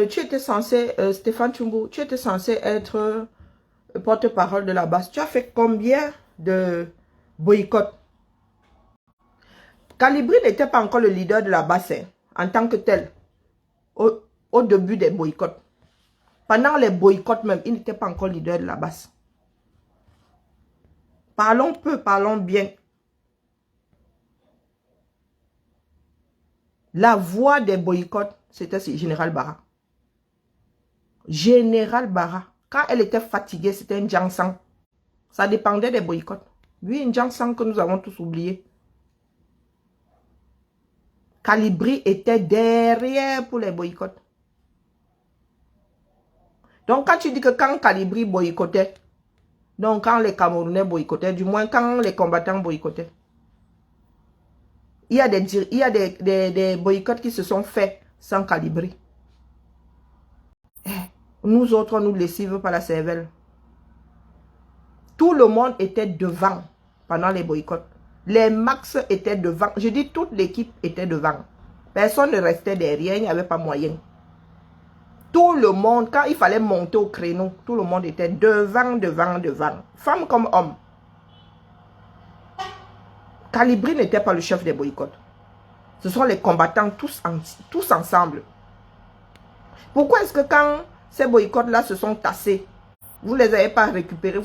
tu étais censé, Stéphane Tchoumbou, tu étais censé être porte-parole de la base. Tu as fait combien de boycotts? Calibri n'était pas encore le leader de la base hein, en tant que tel au début des boycotts. Pendant les boycotts même, il n'était pas encore leader de la base. Parlons peu, parlons bien. La voix des boycotts, c'était Général Barra. Général Barra. Quand elle était fatiguée, c'était un Jiangsang. Ça dépendait des boycotts. Oui, un Jiangsang que nous avons tous oublié. Calibri était derrière pour les boycotts. Donc, quand tu dis que quand Calibri boycottait, donc quand les Camerounais boycottaient, du moins quand les combattants boycottaient, il y a des boycotts qui se sont faits sans Calibri. Nous autres, on nous lessive par la cervelle. Tout le monde était devant pendant les boycotts. Les Max étaient devant. Je dis toute l'équipe était devant. Personne ne restait derrière, il n'y avait pas moyen. Tout le monde, quand il fallait monter au créneau, tout le monde était devant, devant, devant. Femmes comme hommes. Calibri n'était pas le chef des boycotts. Ce sont les combattants tous ensemble. Pourquoi est-ce que quand ces boycotts-là se sont tassés, vous ne les avez pas récupérés?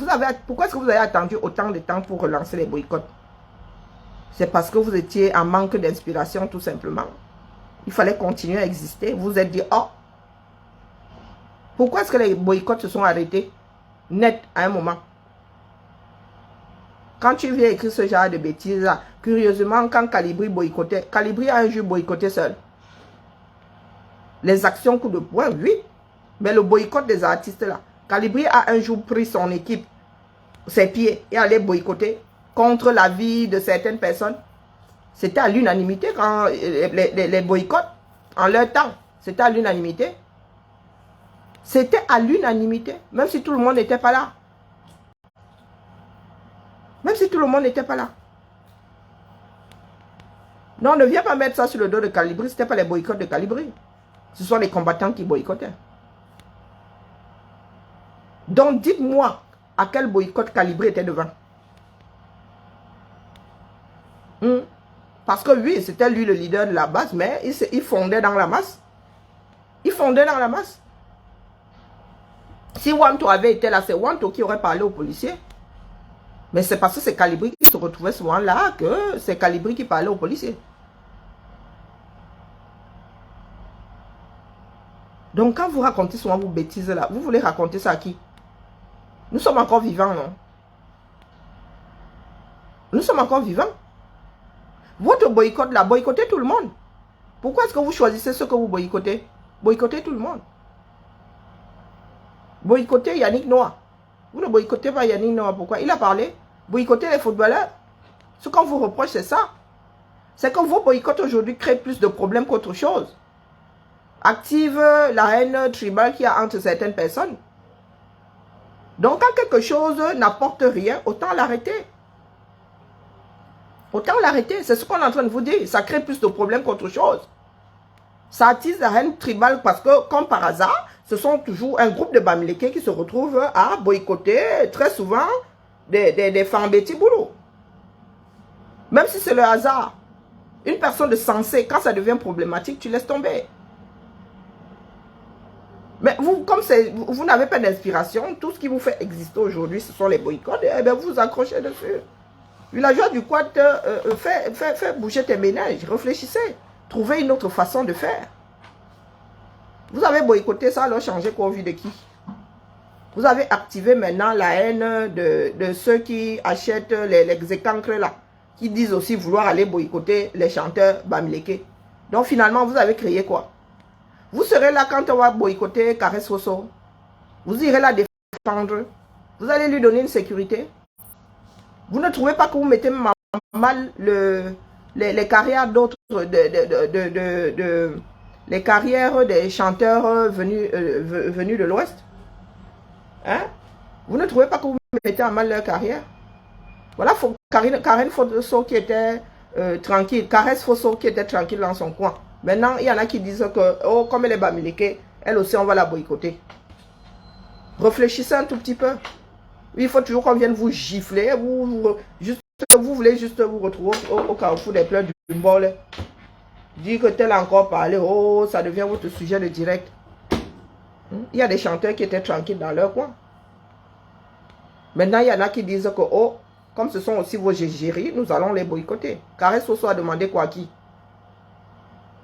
Pourquoi est-ce que vous avez attendu autant de temps pour relancer les boycotts? C'est parce que vous étiez en manque d'inspiration tout simplement. Il fallait continuer à exister. Vous vous êtes dit, oh, pourquoi est-ce que les boycotts se sont arrêtés net à un moment? Quand tu viens écrire ce genre de bêtises-là, curieusement, quand Calibri boycottait, Calibri a un jour boycotté seul. Les actions coup de poing, oui. Mais le boycott des artistes-là, Calibri a un jour pris son équipe, ses pieds, et allait boycotter contre l'avis de certaines personnes. C'était à l'unanimité quand les boycotts, en leur temps, c'était à l'unanimité. C'était à l'unanimité, même si tout le monde n'était pas là. Même si tout le monde n'était pas là. Non, ne viens pas mettre ça sur le dos de Calibri. Ce n'était pas les boycotts de Calibri. Ce sont les combattants qui boycottaient. Donc, dites-moi à quel boycott Calibri était devant. Parce que oui, c'était lui le leader de la base, mais il fondait dans la masse. Il fondait dans la masse. Si Wanto avait été là, c'est Wanto qui aurait parlé aux policiers. Mais c'est parce que c'est Calibri qui se retrouvait souvent là que c'est Calibri qui parlait aux policiers. Donc quand vous racontez souvent vos bêtises là, vous voulez raconter ça à qui? Nous sommes encore vivants, non? Nous sommes encore vivants. Votre boycott là, boycottez tout le monde. Pourquoi est-ce que vous choisissez ce que vous boycottez? Boycottez tout le monde. Boycottez Yannick Noah. Vous ne boycottez pas Yannick Noah. Pourquoi? Il a parlé. Boycottez les footballeurs. Ce qu'on vous reproche, c'est ça. C'est que vos boycotts aujourd'hui créent plus de problèmes qu'autre chose. Active la haine tribale qu'il y a entre certaines personnes. Donc, quand quelque chose n'apporte rien, autant l'arrêter. Autant l'arrêter. C'est ce qu'on est en train de vous dire. Ça crée plus de problèmes qu'autre chose. Ça attise la haine tribale parce que, comme par hasard, ce sont toujours un groupe de Bamileke qui se retrouvent à boycotter très souvent des Fambeti Boulou. Même si c'est le hasard. Une personne de sensé, quand ça devient problématique, tu laisses tomber. Mais vous, comme vous n'avez pas d'inspiration, tout ce qui vous fait exister aujourd'hui, ce sont les boycotts, et bien vous vous accrochez dessus. Villageois du Quad, fais bouger tes ménages, réfléchissez, trouvez une autre façon de faire. Vous avez boycotté ça, alors changé quoi au vu de qui? Vous avez activé maintenant la haine de ceux qui achètent les écancres là, qui disent aussi vouloir aller boycotter les chanteurs Bamileke. Donc finalement, vous avez créé quoi? Vous serez là quand on va boycotter Caresse Fosso. Vous irez la défendre. Vous allez lui donner une sécurité. Vous ne trouvez pas que vous mettez mal les carrières d'autres, les carrières des chanteurs venus de l'Ouest? Hein? Vous ne trouvez pas que vous mettez à mal leur carrière? Voilà, Karen Fosso qui était tranquille. Caresse Fosso qui était tranquille dans son coin. Maintenant, il y en a qui disent que, oh, comme elle est Bamileke, elle aussi, on va la boycotter. Réfléchissez un tout petit peu. Il faut toujours qu'on vienne vous gifler. Vous voulez juste vous retrouver au carrefour des pleurs du bol. Dire que tel a encore parlé. Oh, ça devient votre sujet de direct. Il y a des chanteurs qui étaient tranquilles dans leur coin. Maintenant, il y en a qui disent que, oh, comme ce sont aussi vos gégéries, nous allons les boycotter. Caresse Fosso a demandé quoi à qui?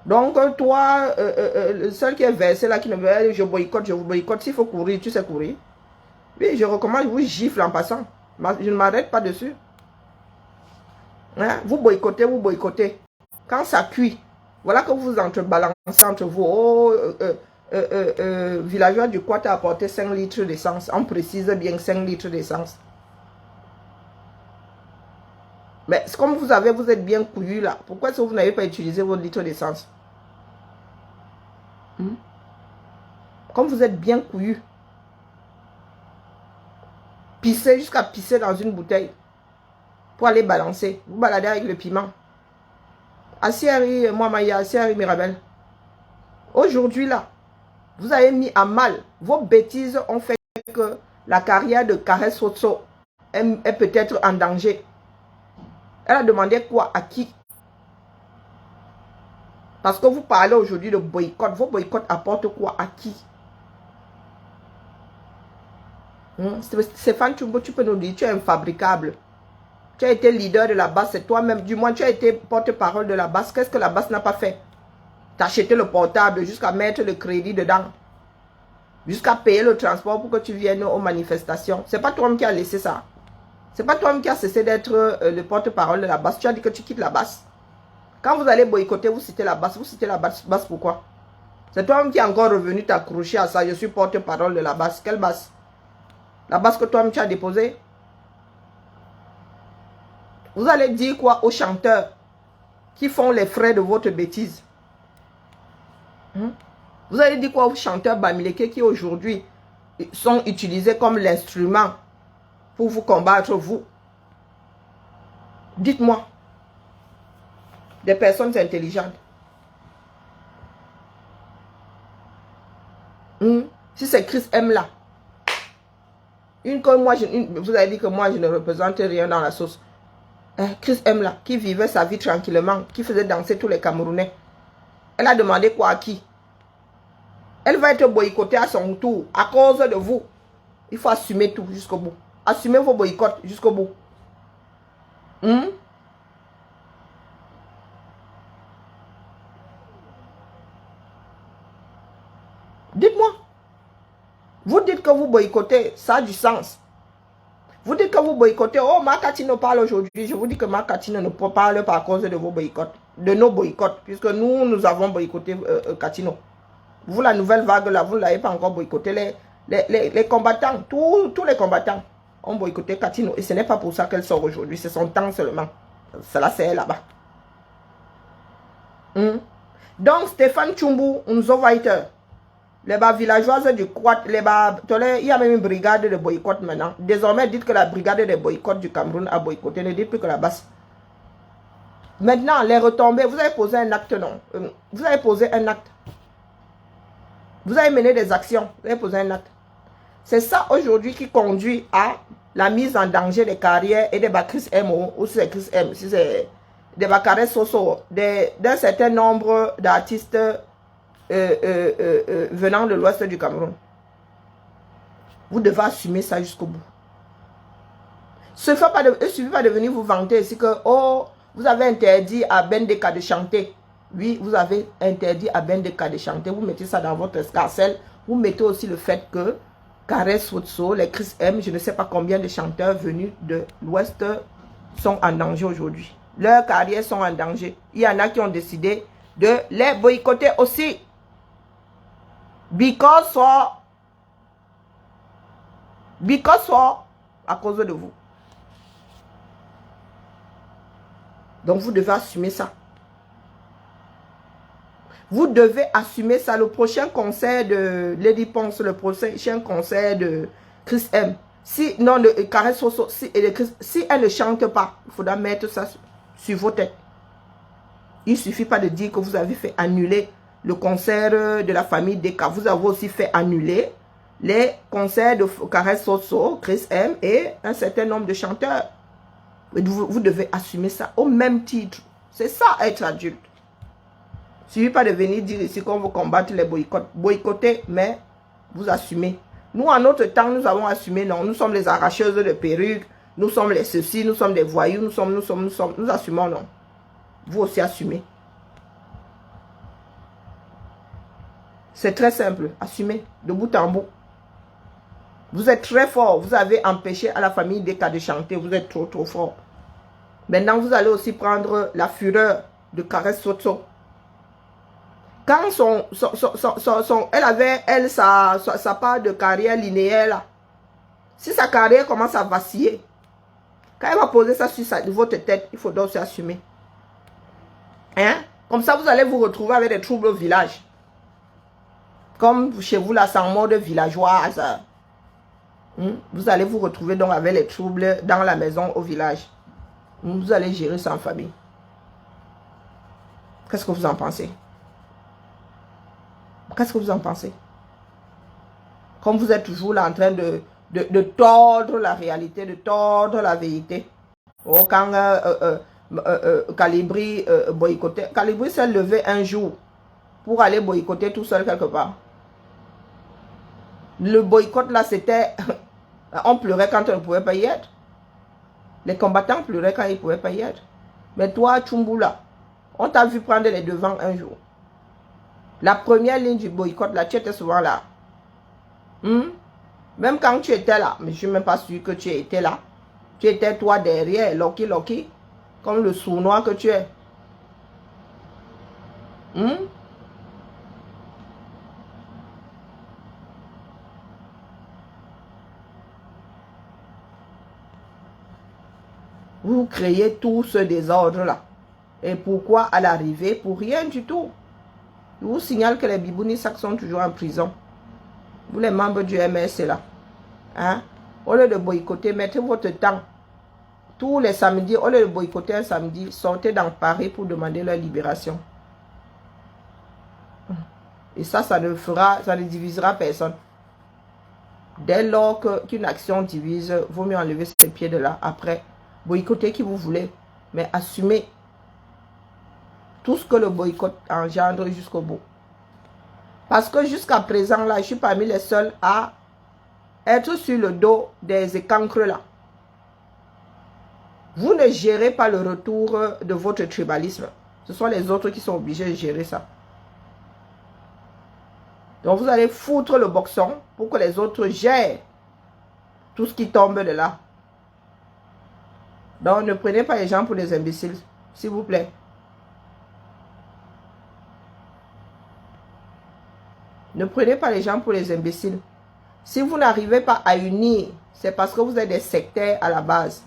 Donc, toi, le seul qui est versé là, qui ne veut, je vous boycotte. S'il faut courir, tu sais courir. Oui, je recommande, je vous gifle en passant. Je ne m'arrête pas dessus. Hein? Vous boycottez. Quand ça cuit, voilà que vous entrebalancez entre vous. Oh, villageois du Quat a apporté 5 litres d'essence. On précise bien 5 litres d'essence. Mais comme vous êtes bien couillu là. Pourquoi est-ce que vous n'avez pas utilisé vos litres d'essence? Comme vous êtes bien couillu. Pissez jusqu'à pisser dans une bouteille. Pour aller balancer. Vous baladez avec le piment. Asieri, moi, Maya, Asieri, Mirabel. Aujourd'hui là, vous avez mis à mal. Vos bêtises ont fait que la carrière de Caresse Fosso est peut-être en danger. Elle a demandé quoi à qui? Parce que vous parlez aujourd'hui de boycott. Vos boycotts apportent quoi à qui? Stéphane Chumbo, tu peux nous dire, tu es infabricable. Tu as été leader de la base, c'est toi-même. Du moins, tu as été porte-parole de la base. Qu'est-ce que la base n'a pas fait? Tu as acheté le portable jusqu'à mettre le crédit dedans. Jusqu'à payer le transport pour que tu viennes aux manifestations. C'est pas toi-même qui as laissé ça. C'est pas toi-même qui as cessé d'être le porte-parole de la base. Tu as dit que tu quittes la base. Quand vous allez boycotter, vous citez la base. Vous citez la base pourquoi? C'est toi-même qui est encore revenu t'accrocher à ça. Je suis porte-parole de la base. Quelle base? La base que toi-même tu as déposée? Vous allez dire quoi aux chanteurs qui font les frais de votre bêtise? Vous allez dire quoi aux chanteurs Bamileke qui aujourd'hui sont utilisés comme l'instrument pour vous combattre, vous? Dites-moi. Des personnes intelligentes. Si c'est Chris M là. Vous avez dit que moi je ne représente rien dans la sauce. Chris M là, qui vivait sa vie tranquillement, qui faisait danser tous les Camerounais. Elle a demandé quoi à qui? Elle va être boycottée à son tour à cause de vous. Il faut assumer tout jusqu'au bout. Assumez vos boycotts jusqu'au bout. Dites-moi. Vous dites que vous boycottez, ça a du sens. Vous dites que vous boycottez. Oh, Makatino parle aujourd'hui. Je vous dis que Makatino ne parle pas à cause de vos boycotts. De nos boycotts. Puisque nous avons boycotté Katino. Vous, la nouvelle vague là, vous ne l'avez pas encore boycotté. Les combattants, tous les combattants ont boycotté Katino. Et ce n'est pas pour ça qu'elle sort aujourd'hui. C'est son temps seulement. Cela, c'est là-bas. Donc, Stéphane Chumbu, Unzovaiter. Les villageoises du Quat, il y a même une brigade de boycott maintenant. Désormais, dites que la brigade de boycott du Cameroun a boycotté. Ne dites plus que la base. Maintenant, les retombées, vous avez posé un acte, non? Vous avez posé un acte. Vous avez mené des actions. Vous avez posé un acte. C'est ça aujourd'hui qui conduit à la mise en danger des carrières et des Chris M. Ou si c'est Chris M. Si c'est des Caresse Fosso. D'un certain nombre d'artistes venant de l'ouest du Cameroun. Vous devez assumer ça jusqu'au bout. Il ne suffit pas de venir vous vanter ici que, oh, vous avez interdit à Bendeka de chanter. Oui, vous avez interdit à Bendeka de chanter. Vous mettez ça dans votre escarcelle. Vous mettez aussi le fait que Caresse Fosso, les Chris M, je ne sais pas combien de chanteurs venus de l'ouest sont en danger aujourd'hui. Leurs carrières sont en danger. Il y en a qui ont décidé de les boycotter aussi. Because à cause de vous. Donc vous devez assumer ça. Vous devez assumer ça. Le prochain concert de Lady Ponce, le prochain concert de Chris M. Si non, de Caresse Fosso, si elle ne chante pas, il faudra mettre ça sur vos têtes. Il ne suffit pas de dire que vous avez fait annuler le concert de la famille Deka. Vous avez aussi fait annuler les concerts de Karel Soso, Chris M et un certain nombre de chanteurs. Vous devez assumer ça au même titre. C'est ça, être adulte. Il ne suffit pas de venir dire ici qu'on veut combattre les boycotts. Boycotter, mais vous assumez. Nous, en notre temps, nous avons assumé, non. Nous sommes les arracheuses de perruques. Nous sommes les ceci, nous sommes des voyous. Nous assumons, non. Vous aussi assumez. C'est très simple. Assumez, de bout en bout. Vous êtes très fort. Vous avez empêché à la famille Deka de chanter. Vous êtes trop, trop fort. Maintenant, vous allez aussi prendre la fureur de Karel Soso. Quand elle avait, sa part de carrière linéaire, là, si sa carrière commence à vaciller, quand elle va poser ça sur votre tête, il faut donc s'assumer. Hein? Comme ça, vous allez vous retrouver avec des troubles au village. Comme chez vous, là, sans mode villageoise. Vous allez vous retrouver donc avec les troubles dans la maison au village. Vous allez gérer ça en famille. Qu'est-ce que vous en pensez? Qu'est-ce que vous en pensez? Comme vous êtes toujours là en train de tordre la réalité, de tordre la vérité. Oh, quand Calibri boycottait, Calibri s'est levé un jour pour aller boycotter tout seul quelque part. Le boycott là, c'était... On pleurait quand on ne pouvait pas y être. Les combattants pleuraient quand ils ne pouvaient pas y être. Mais toi, Tchumboula, on t'a vu prendre les devants un jour. La première ligne du boycott, là, tu étais souvent là. Même quand tu étais là, mais je ne suis même pas sûr que tu étais là. Tu étais toi derrière, Loki, comme le sournois que tu es. Vous créez tout ce désordre-là. Et pourquoi à l'arrivée? Pour rien du tout. Je vous signale que les Bibounissacs sont toujours en prison. Vous les membres du MS là. Hein? Au lieu de boycotter, mettez votre temps. Tous les samedis, au lieu de boycotter un samedi, sortez dans Paris pour demander leur libération. Et ça ne divisera personne. Dès lors qu'une action divise, vaut mieux enlever ses pieds de là. Après, boycottez qui vous voulez. Mais assumez tout ce que le boycott engendre jusqu'au bout. Parce que jusqu'à présent, là, je suis parmi les seuls à être sur le dos des écancres là. Vous ne gérez pas le retour de votre tribalisme. Ce sont les autres qui sont obligés de gérer ça. Donc vous allez foutre le boxon pour que les autres gèrent tout ce qui tombe de là. Donc ne prenez pas les gens pour des imbéciles, s'il vous plaît. Ne prenez pas les gens pour les imbéciles. Si vous n'arrivez pas à unir, c'est parce que vous êtes des sectaires à la base.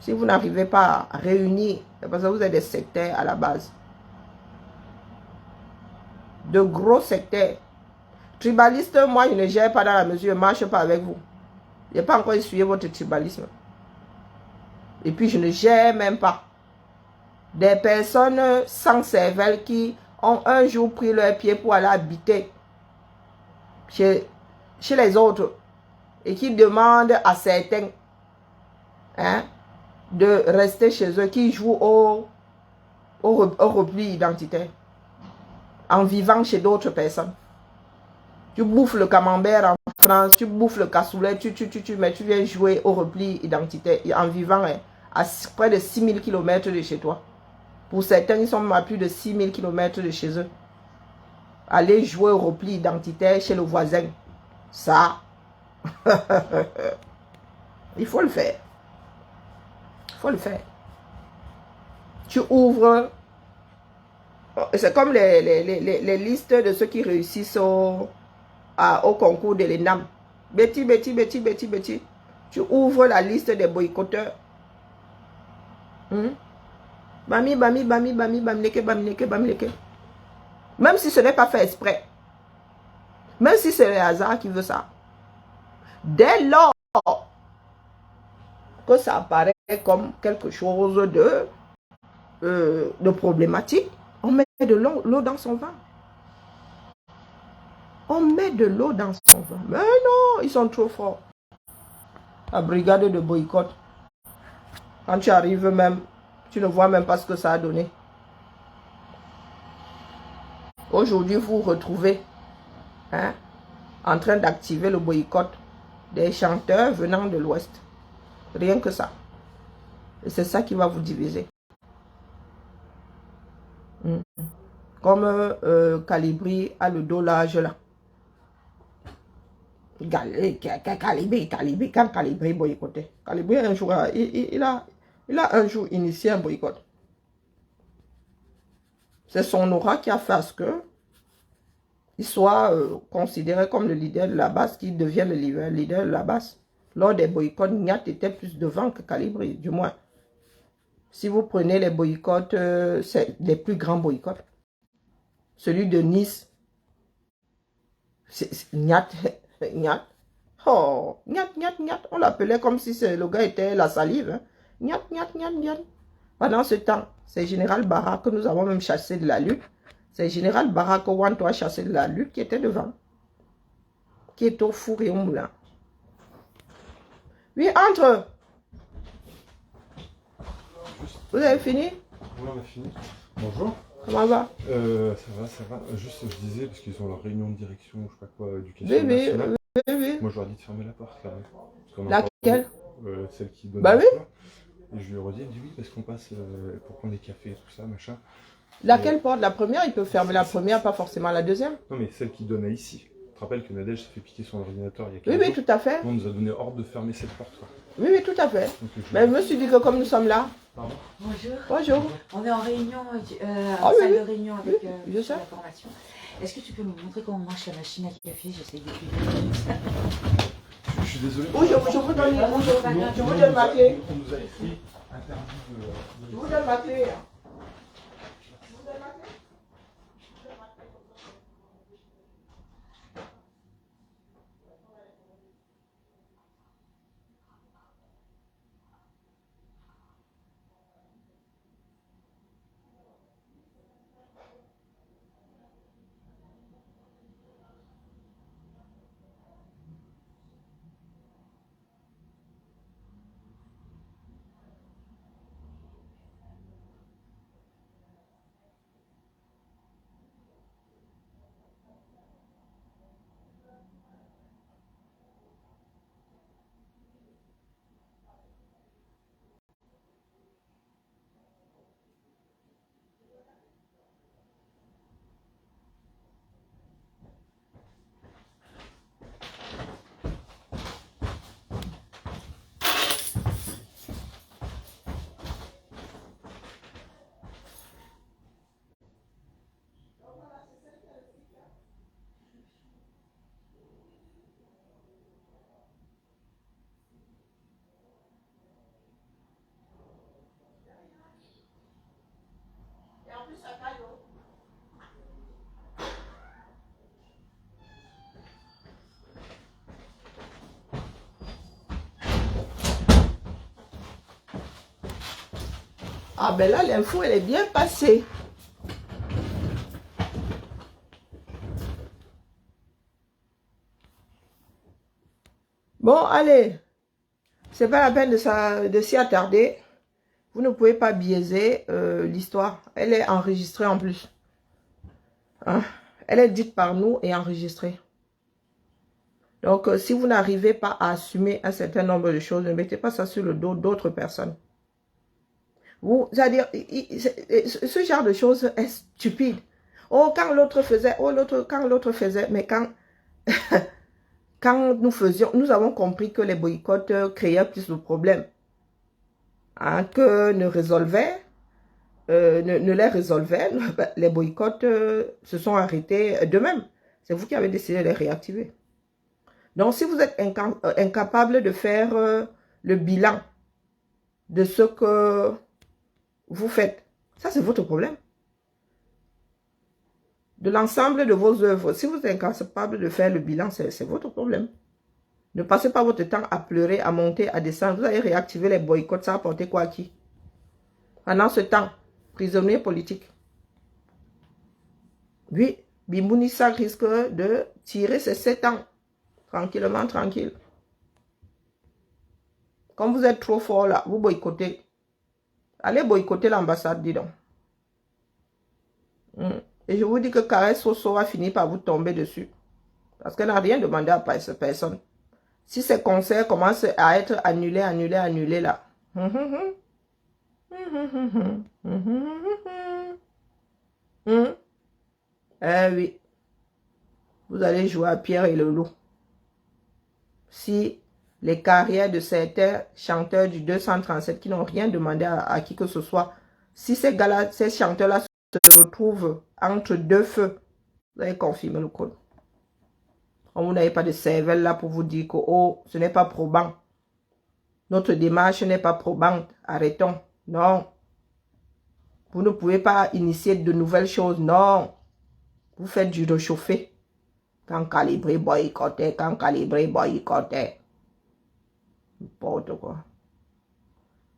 Si vous n'arrivez pas à réunir, c'est parce que vous êtes des sectaires à la base. De gros sectaires. Tribaliste, moi je ne gère pas dans la mesure, je ne marche pas avec vous. Je n'ai pas encore essuyé votre tribalisme. Et puis je ne gère même pas. Des personnes sans cervelle qui ont un jour pris leur pied pour aller habiter chez les autres et qui demandent à certains de rester chez eux, qui jouent au repli identitaire en vivant chez d'autres personnes. Tu bouffes le camembert en France, tu bouffes le cassoulet, mais tu viens jouer au repli identitaire en vivant à près de 6000 km de chez toi. Pour certains, ils sont à plus de 6000 km de chez eux. Aller jouer au repli identitaire chez le voisin. Ça, il faut le faire. Il faut le faire. Tu ouvres. C'est comme les listes de ceux qui réussissent au concours de l'ENAM. Betty. Tu ouvres la liste des boycotteurs. Bami. Même si ce n'est pas fait exprès. Même si c'est le hasard qui veut ça. Dès lors que ça apparaît comme quelque chose de problématique, on met de l'eau dans son vin. On met de l'eau dans son vin. Mais non, ils sont trop forts. La brigade de boycott. Quand tu arrives même, tu ne vois même pas ce que ça a donné. Aujourd'hui, vous vous retrouvez en train d'activer le boycott des chanteurs venant de l'Ouest. Rien que ça. Et c'est ça qui va vous diviser. Comme Calibri a le dos large là. Calibri, quand Calibri boycottait. Calibri un jour, il a un jour initié un boycott. C'est son aura qui a fait à ce que il soit considéré comme le leader de la base, qui devient le leader de la base. Lors des boycotts, Niat était plus devant que Calibri, du moins. Si vous prenez les boycotts, c'est les plus grands boycotts. Celui de Nice, c'est Niat. Oh, Niat. On l'appelait comme si le gars était la salive. Hein. Niat. Pendant ce temps, c'est Général Barra que nous avons même chassé de la lutte. C'est Général Barra que Wanto a chassé de la lutte qui était devant. Qui est au four et au moulin. Oui, entre. Vous avez fini? Oui, on a fini. Bonjour. Comment va? Ça va. Juste, je disais, parce qu'ils ont leur réunion de direction, je sais pas quoi, éducation nationale. Oui. Moi, je leur ai dit de fermer la porte, quand même. Laquelle? Celle qui donne. Bah oui. Et je lui ai redit, elle dit oui, parce qu'on passe pour prendre des cafés et tout ça, machin. Laquelle porte? La première, il peut fermer la première, pas forcément la deuxième. Non, mais celle qui donne à ici. Tu te rappelles que Nadège s'est fait piquer son ordinateur il y a quelques jours. Oui, tout à fait. On nous a donné ordre de fermer cette porte, quoi. Oui, tout à fait. Donc, mais je me suis dit que comme nous sommes là... Pardon. Bonjour. On est en réunion, salle de réunion avec la formation. Est-ce que tu peux me montrer comment marche la machine à café? J'essaie de Je suis désolé. Oui, je vous donne ma clé. On nous a écrit interdit de... Je vous donne ma clé. Ah ben là, l'info, elle est bien passée. Bon, allez. C'est pas la peine de s'y attarder. Vous ne pouvez pas biaiser l'histoire. Elle est enregistrée en plus. Hein? Elle est dite par nous et enregistrée. Donc, si vous n'arrivez pas à assumer un certain nombre de choses, ne mettez pas ça sur le dos d'autres personnes. C'est-à-dire, ce genre de choses est stupide. Oh, quand l'autre faisait, quand l'autre faisait, mais quand, quand nous faisions, nous avons compris que les boycotts créaient plus de problèmes que ne résolvaient, ne les résolvaient. Les boycotts se sont arrêtés d'eux-mêmes. C'est vous qui avez décidé de les réactiver. Donc, si vous êtes incapable de faire le bilan de ce que vous faites, ça c'est votre problème. De l'ensemble de vos œuvres, si vous êtes incapable de faire le bilan, c'est votre problème. Ne passez pas votre temps à pleurer, à monter, à descendre. Vous allez réactiver les boycotts. Ça a apporté quoi à qui? Pendant ce temps, prisonnier politique. Oui, Bimounissa risque de tirer ses 7 ans. Tranquillement, tranquille. Quand vous êtes trop fort là, vous boycottez. Allez boycotter l'ambassade, dis donc. Et je vous dis que Caresse Soso va finir par vous tomber dessus. Parce qu'elle n'a rien demandé à personne. Si ces concerts commencent à être annulés là. Eh oui. Vous allez jouer à Pierre et le loup. Si les carrières de certains chanteurs du 237 qui n'ont rien demandé à qui que ce soit, si ces gars-là, ces chanteurs-là se retrouvent entre deux feux, vous allez confirmer le code. Vous n'avez pas de cervelle là pour vous dire que oh, ce n'est pas probant. Notre démarche n'est pas probante. Arrêtons. Non. Vous ne pouvez pas initier de nouvelles choses. Non. Vous faites du réchauffé. Quand Calibré boycottait, quand Calibré boycottait. N'importe quoi.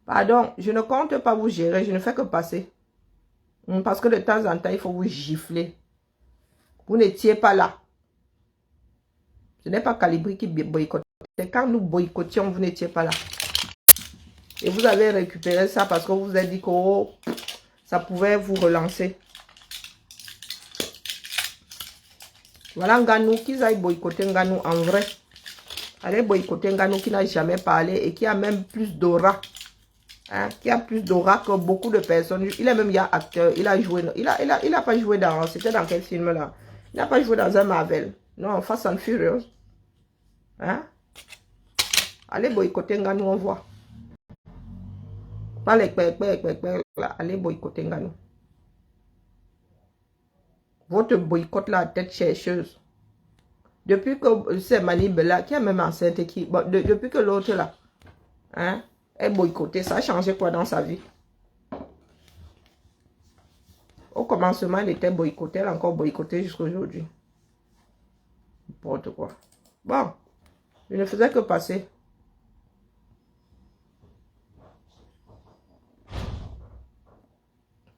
Pardon, je ne compte pas vous gérer, je ne fais que passer. Parce que de temps en temps, il faut vous gifler. Vous n'étiez pas là. Ce n'est pas Calibré qui boycottait. Quand nous boycottions, vous n'étiez pas là. Et vous avez récupéré ça parce que vous vous avez dit que oh, ça pouvait vous relancer. Voilà Nganou, qu'ils aillent boycotter Nganou en vrai. Allez boycotter Nganou qui n'a jamais parlé et qui a même plus d'aura. Hein, qui a plus d'aura que beaucoup de personnes. Il est même acteur, il a joué. Il a pas joué dans. C'était dans quel film là? Il n'a pas joué dans un Marvel. Non, Fast and Furious. Hein? Allez boycotter Nganou, on voit. Pas les là. Allez boycotter Nganou. Votre boycott là, tête chercheuse. Depuis que c'est Manib là, qui est même enceinte, qui, bon, depuis que l'autre là, hein, est boycotté, ça a changé quoi dans sa vie? Au commencement, elle était boycottée, elle a encore boycotté jusqu'à aujourd'hui. N'importe quoi. Bon, je ne faisais que passer.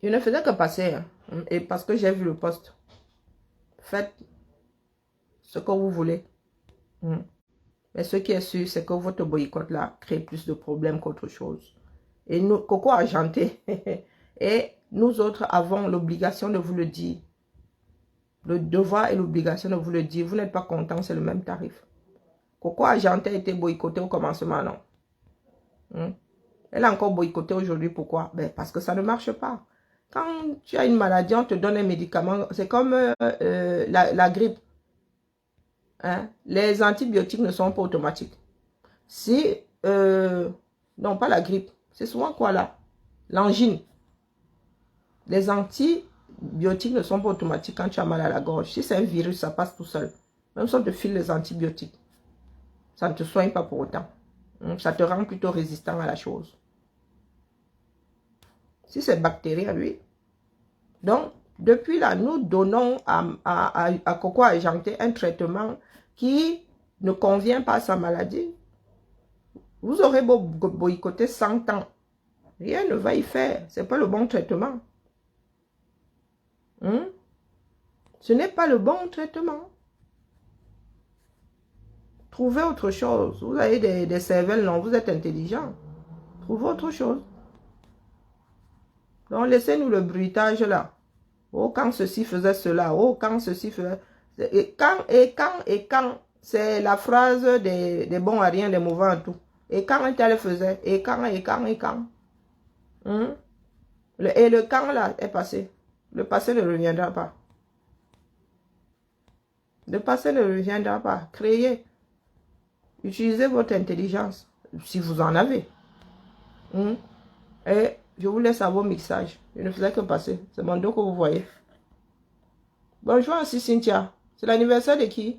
Je ne faisais que passer, hein, et parce que j'ai vu le poste. Faites ce que vous voulez. Mais ce qui est sûr, c'est que votre boycott là crée plus de problèmes qu'autre chose. Et nous, Coco Argenté, et nous autres avons l'obligation de vous le dire. Le devoir et l'obligation de vous le dire. Vous n'êtes pas content, c'est le même tarif. Coco Argenté a été boycotté au commencement, non. Elle a encore boycotté aujourd'hui, pourquoi? Ben, parce que ça ne marche pas. Quand tu as une maladie, on te donne un médicament. C'est comme la grippe. Hein? Les antibiotiques ne sont pas automatiques. Si, non pas la grippe, c'est souvent quoi là? L'angine. Les antibiotiques ne sont pas automatiques quand tu as mal à la gorge. Si c'est un virus, ça passe tout seul. Même si on te file les antibiotiques, ça ne te soigne pas pour autant. Ça te rend plutôt résistant à la chose. Si c'est bactérien, oui. Donc, depuis là, nous donnons à Coco Argenté un traitement qui ne convient pas à sa maladie. Vous aurez beau boycotter 100 ans. Rien ne va y faire. Ce n'est pas le bon traitement. Ce n'est pas le bon traitement. Trouvez autre chose. Vous avez des cervelles, non, vous êtes intelligent. Trouvez autre chose. Donc, laissez-nous le bruitage là. Oh, quand ceci faisait cela. Oh, quand ceci faisait... Et quand. C'est la phrase des bons à rien, des mauvais à tout. Et quand un tel faisait. Et quand. Et le quand là est passé. Le passé ne reviendra pas. Le passé ne reviendra pas. Créez. Utilisez votre intelligence. Si vous en avez. Et je vous laisse à vos mixages. Je ne faisais que passer. C'est mon dos que vous voyez. Bonjour aussi Cynthia. C'est l'anniversaire de qui?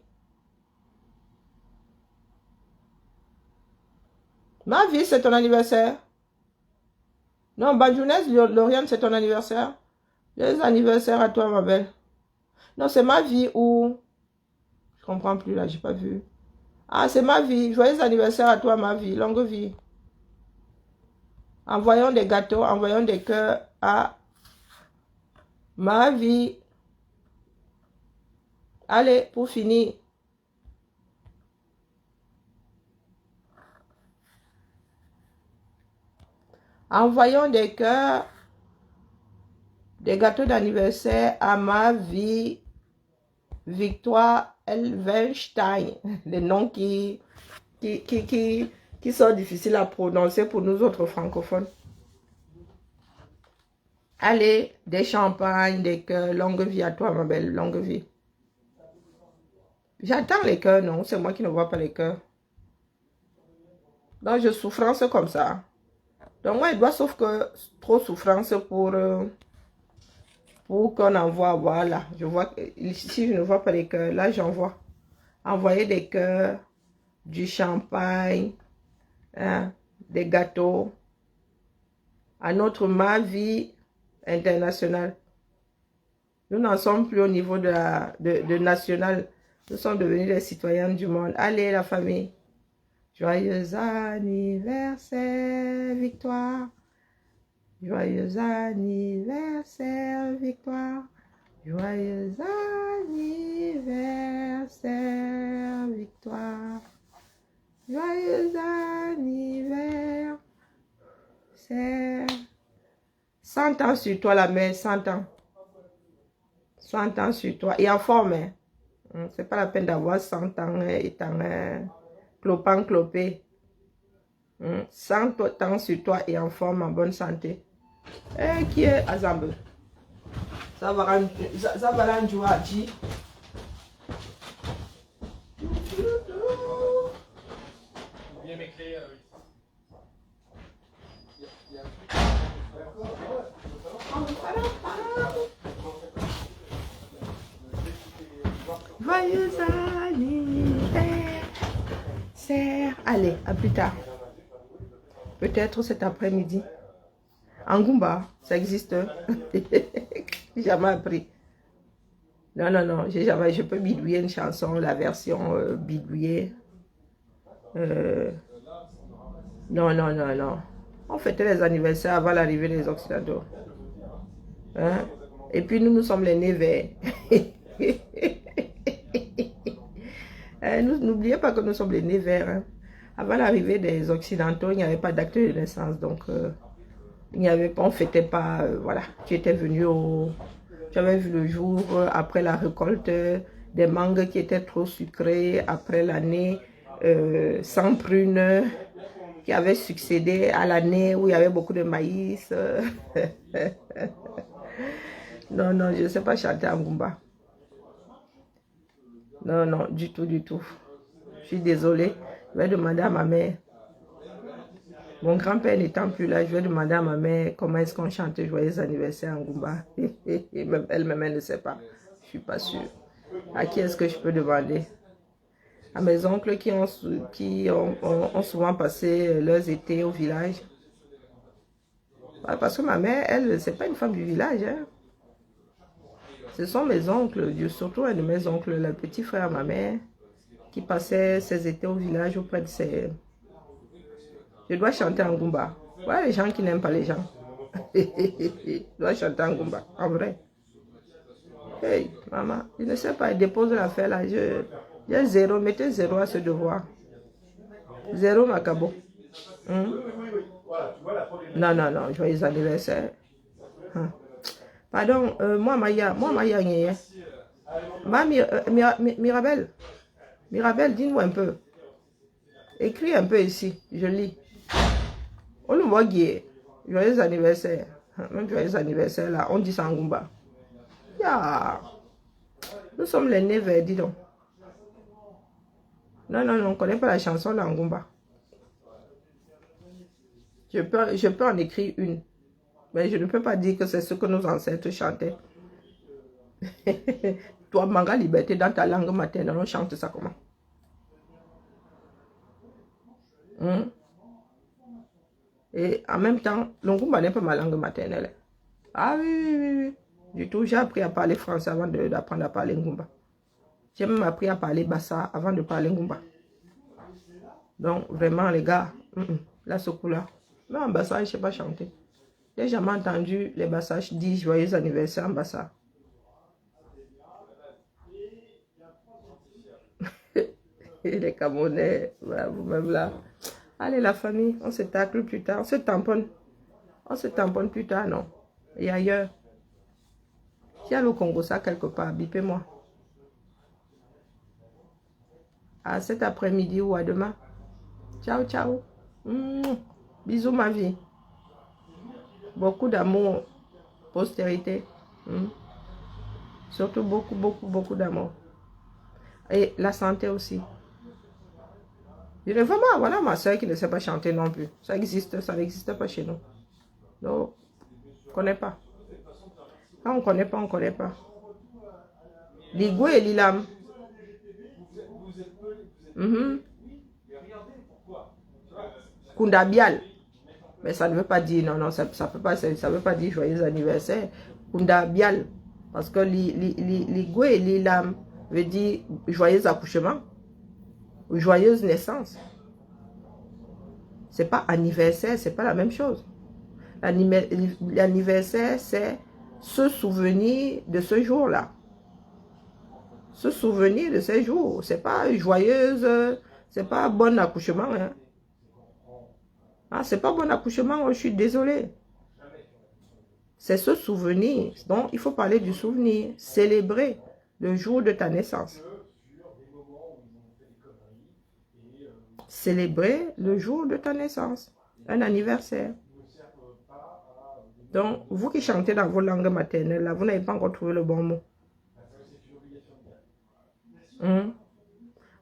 Ma vie, c'est ton anniversaire. Non, Banjounès, Lauriane, c'est ton anniversaire. Les anniversaires à toi, ma belle. Non, c'est ma vie ou... Je comprends plus là, j'ai pas vu. Ah, c'est ma vie. Joyeux anniversaire à toi, ma vie. Longue vie. Envoyons des gâteaux, envoyons des cœurs à ma vie. Allez, pour finir. Envoyons des cœurs, des gâteaux d'anniversaire à ma vie. Victoire Elvenstein. Les noms qui sont difficiles à prononcer pour nous autres francophones. Allez, des champagnes, des cœurs, longue vie à toi, ma belle, longue vie. J'attends les cœurs, non, c'est moi qui ne vois pas les cœurs. Donc, je souffrance comme ça. Donc, moi, il doit sauf que trop souffrance pour qu'on envoie, voilà. Je vois, si je ne vois pas les cœurs, là, j'envoie. Envoyer des cœurs, du champagne, hein, des gâteaux à notre ma vie internationale. Nous n'en sommes plus au niveau de national. Nous sommes devenus des citoyens du monde. Allez, la famille. Joyeux anniversaire, Victoire. Joyeux anniversaire, Victoire. Joyeux anniversaire, Victoire. Joyeux anniversaire. 100 ans sur toi, la mère, 100 ans. 100 ans sur toi. Et en forme, hein. C'est pas la peine d'avoir 100 ans étant clopant, clopé. 100 ans sur toi et en forme, en bonne santé. Et qui est Azambe? Ça va rendre joie à G. Bien mes clés, Joyeux anniversaire. Allez, à plus tard. Peut-être cet après-midi. En Goumba, ça existe. J'ai jamais appris. Non, non, non, j'ai jamais. Je peux bidouiller une chanson, la version bidouillée. Non, non, non, non. On fêtait les anniversaires avant l'arrivée des Occidentaux. Hein? Et puis nous sommes les nés verts. N'oubliez pas que nous sommes les nés verts. Hein? Avant l'arrivée des Occidentaux, il n'y avait pas d'acte de naissance. Donc, il n'y avait pas, on ne fêtait pas. Voilà, tu étais venu tu avais vu le jour après la récolte des mangues qui étaient trop sucrées, après l'année sans prunes, qui avait succédé à l'année où il y avait beaucoup de maïs. Non, non, je ne sais pas chanter en Goumba. Non, non, du tout, du tout. Je suis désolée. Je vais demander à ma mère. Mon grand-père n'étant plus là, je vais demander à ma mère comment est-ce qu'on chante joyeux anniversaire en Goumba. Elle-même, elle ne sait pas. Je ne suis pas sûre. À qui est-ce que je peux demander? À mes oncles qui ont souvent passé leurs étés au village. Parce que ma mère, elle, c'est pas une femme du village. Hein. Ce sont mes oncles, surtout un de mes oncles, le petit frère de ma mère, qui passait ses étés au village auprès de ses... Je dois chanter en Goumba. Voilà les gens qui n'aiment pas les gens. Je dois chanter en Goumba, en vrai. Hey, maman, je ne sais pas, dépose l'affaire là. J'ai 0, mettez 0 à ce devoir. 0 macabo. Non, non, non, joyeux anniversaire. Pardon, moi, Maya, Mirabel, dis-nous un peu. Écris un peu ici, je lis. On nous voit guier. Joyeux anniversaire. Même joyeux anniversaire là, on dit ça en Goumba. Yeah. Nous sommes les nés verts, dis donc. Non, non, non, on ne connaît pas la chanson là en Goumba. Je peux en écrire une. Mais je ne peux pas dire que c'est ce que nos ancêtres chantaient. Toi, Manga Liberté, dans ta langue maternelle, on chante ça comment? Et en même temps, l'Ongumba n'est pas ma langue maternelle. Ah oui, oui, oui, oui. Du tout, j'ai appris à parler français avant d'apprendre à parler Ngumba. J'ai même appris à parler Bassa avant de parler Ngumba. Donc, vraiment, les gars, là, ce coup-là. Mais en Bassa, je ne sais pas chanter. J'ai jamais entendu les Bassages dire joyeux anniversaire en Bassa. Et les Camerounais, voilà, vous-même là. Allez, la famille, on se tacle plus tard. On se tamponne. On se tamponne plus tard, non. Et ailleurs. S'il y a le Congo, ça quelque part, bipez-moi. À cet après-midi ou à demain. Ciao, ciao. Bisous, ma vie. Beaucoup d'amour. Postérité. Surtout beaucoup, beaucoup, beaucoup d'amour. Et la santé aussi. Je ne veux pas, voilà ma soeur qui ne sait pas chanter non plus. Ça existe, ça n'existe pas chez nous. Donc, on ne connaît pas. Quand on ne connaît pas, on ne connaît pas. Ligou et Lilam. Kundabial. Mais ça ne veut pas dire, non, ça veut pas dire joyeux anniversaire. Kundabial. Parce que Ligou et Lilam veut dire joyeux accouchement. Ou joyeuse naissance. C'est pas anniversaire, c'est pas la même chose. L'anniversaire, c'est se souvenir de ce jour-là. Se souvenir de ce jour. C'est pas joyeuse, c'est pas bon accouchement. Hein. Ah, c'est pas bon accouchement, je suis désolée. C'est se souvenir. Donc, il faut parler du souvenir. Célébrer le jour de ta naissance. Célébrer le jour de ta naissance. Un anniversaire. Donc, vous qui chantez dans vos langues maternelles, là, vous n'avez pas encore trouvé le bon mot.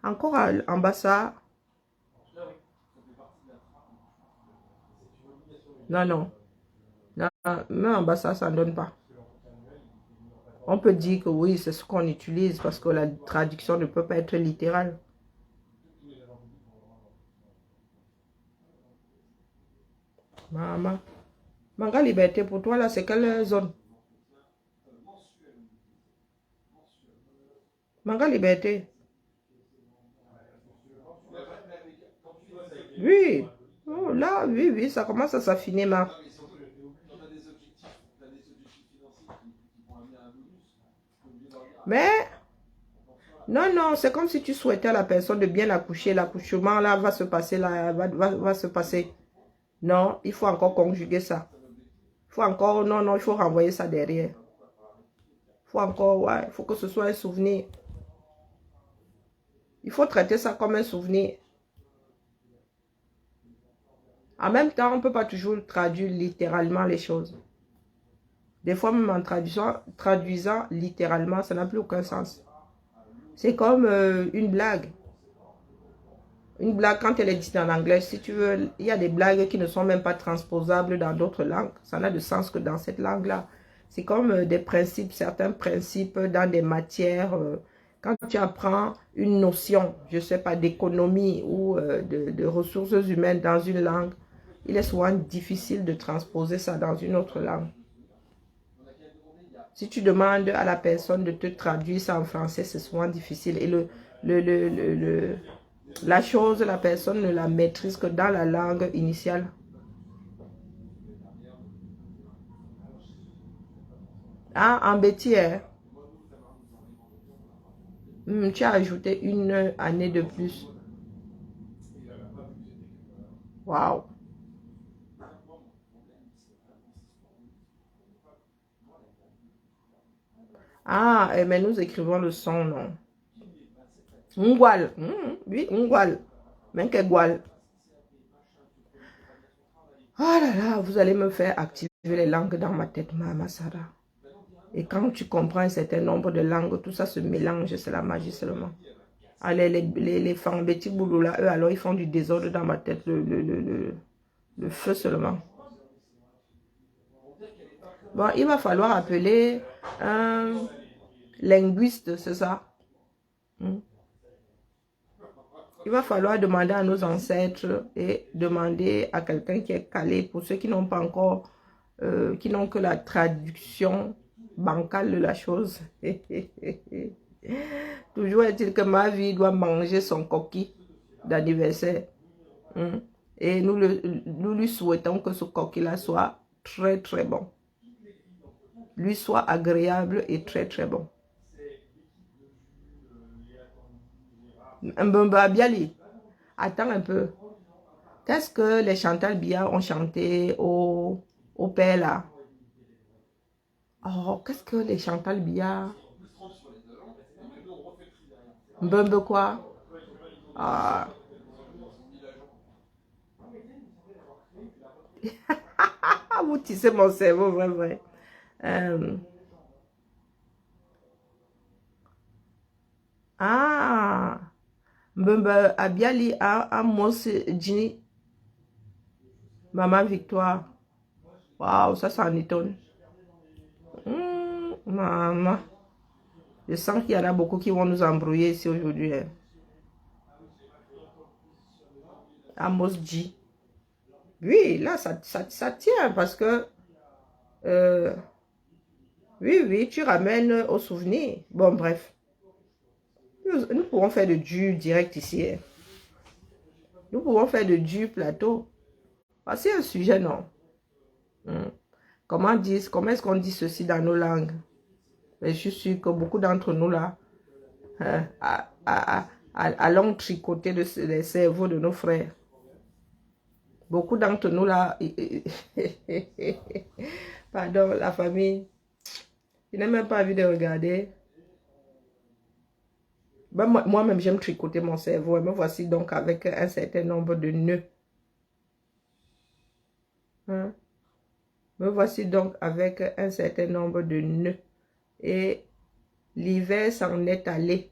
Encore en Bassa. Non, non. Même en Bassa, ça ne donne pas. On peut dire que oui, c'est ce qu'on utilise parce que la traduction ne peut pas être littérale. Maman. Manga Liberté, pour toi, là, c'est quelle zone? Manga Liberté. Oui. Oh, là, oui, oui, ça commence à s'affiner, ma. Mais, non, non, c'est comme si tu souhaitais à la personne de bien accoucher. L'accouchement, là, va se passer, là, va se passer. Non, il faut encore conjuguer ça. Il faut encore, non, non, il faut renvoyer ça derrière. Il faut encore, ouais, il faut que ce soit un souvenir. Il faut traiter ça comme un souvenir. En même temps, on ne peut pas toujours traduire littéralement les choses. Des fois, même en traduisant littéralement, ça n'a plus aucun sens. C'est comme une blague. Une blague, quand elle est dite en anglais, si tu veux, il y a des blagues qui ne sont même pas transposables dans d'autres langues. Ça n'a de sens que dans cette langue-là. C'est comme des principes, certains principes dans des matières. Quand tu apprends une notion, je ne sais pas, d'économie ou de ressources humaines dans une langue, il est souvent difficile de transposer ça dans une autre langue. Si tu demandes à la personne de te traduire ça en français, c'est souvent difficile. Et la chose, la personne ne la maîtrise que dans la langue initiale. Ah, en bêtisier. Tu as ajouté une année de plus. Waouh. Ah, mais nous écrivons le son, non. Ngwal. Oui, Ngwal. Menkegwal. Oh là là, vous allez me faire activer les langues dans ma tête, Mama Sara. Et quand tu comprends un certain nombre de langues, tout ça se mélange, c'est la magie seulement. Allez, les femmes, petits boulots là, eux, alors ils font du désordre dans ma tête, le feu seulement. Bon, il va falloir appeler un linguiste, c'est ça? Il va falloir demander à nos ancêtres et demander à quelqu'un qui est calé, pour ceux qui n'ont pas encore, qui n'ont que la traduction bancale de la chose. Toujours est-il que ma vie doit manger son coquille d'anniversaire. Et nous lui souhaitons que ce coquille-là soit très très bon. Lui soit agréable et très très bon. Mbemba Biali, attends un peu. Qu'est-ce que les Chantal Biya ont chanté au père là? Oh, qu'est-ce que les Chantal Biya? Mbembe quoi? Ah. Vous tissez mon cerveau, vrai, vrai. Mbembe Abiali a mos Jini. Maman Victoire. Waouh, ça en étonne. Maman. Je sens qu'il y en a beaucoup qui vont nous embrouiller ici aujourd'hui. Hein. Amos G. Oui, là, ça tient parce que... oui, tu ramènes au souvenir. Bon, bref. Nous pouvons faire de du direct ici. Hein. Nous pouvons faire de du plateau. C'est un sujet, non? Comment est-ce qu'on dit ceci dans nos langues? Mais je suis sûre que beaucoup d'entre nous, là, allons tricoter les cerveaux de nos frères. Beaucoup d'entre nous, là, pardon, la famille, je n'ai même pas envie de regarder. Ben, moi-même, j'aime tricoter mon cerveau. Et me voici donc avec un certain nombre de nœuds. Me voici donc avec un certain nombre de nœuds. Et l'hiver s'en est allé.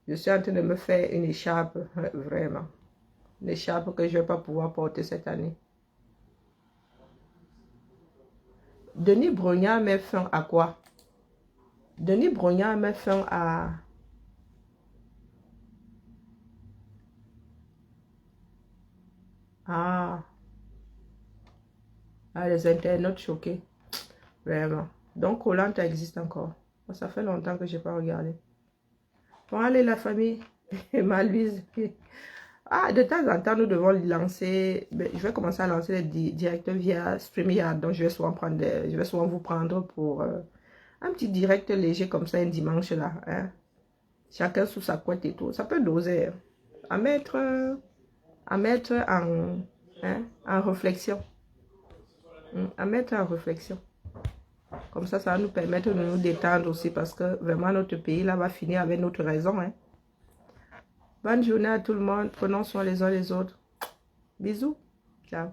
Je suis en train de me faire une écharpe, vraiment. Une écharpe que je ne vais pas pouvoir porter cette année. Denis Brognard met fin à quoi? Denis Brognard met fin à... les internautes choqués. Vraiment. Donc, Koh-Lanta existe encore. Ça fait longtemps que je n'ai pas regardé. Bon, allez, la famille. Malouise. De temps en temps, nous devons lancer... je vais commencer à lancer les directs via StreamYard. Donc, je vais souvent vous prendre pour un petit direct léger comme ça, un dimanche là. Hein. Chacun sous sa couette et tout. Ça peut doser. À mettre en réflexion. À mettre en réflexion. Comme ça va nous permettre de nous détendre aussi parce que vraiment notre pays là va finir avec notre raison. Hein. Bonne journée à tout le monde. Prenons soin les uns les autres. Bisous. Ciao.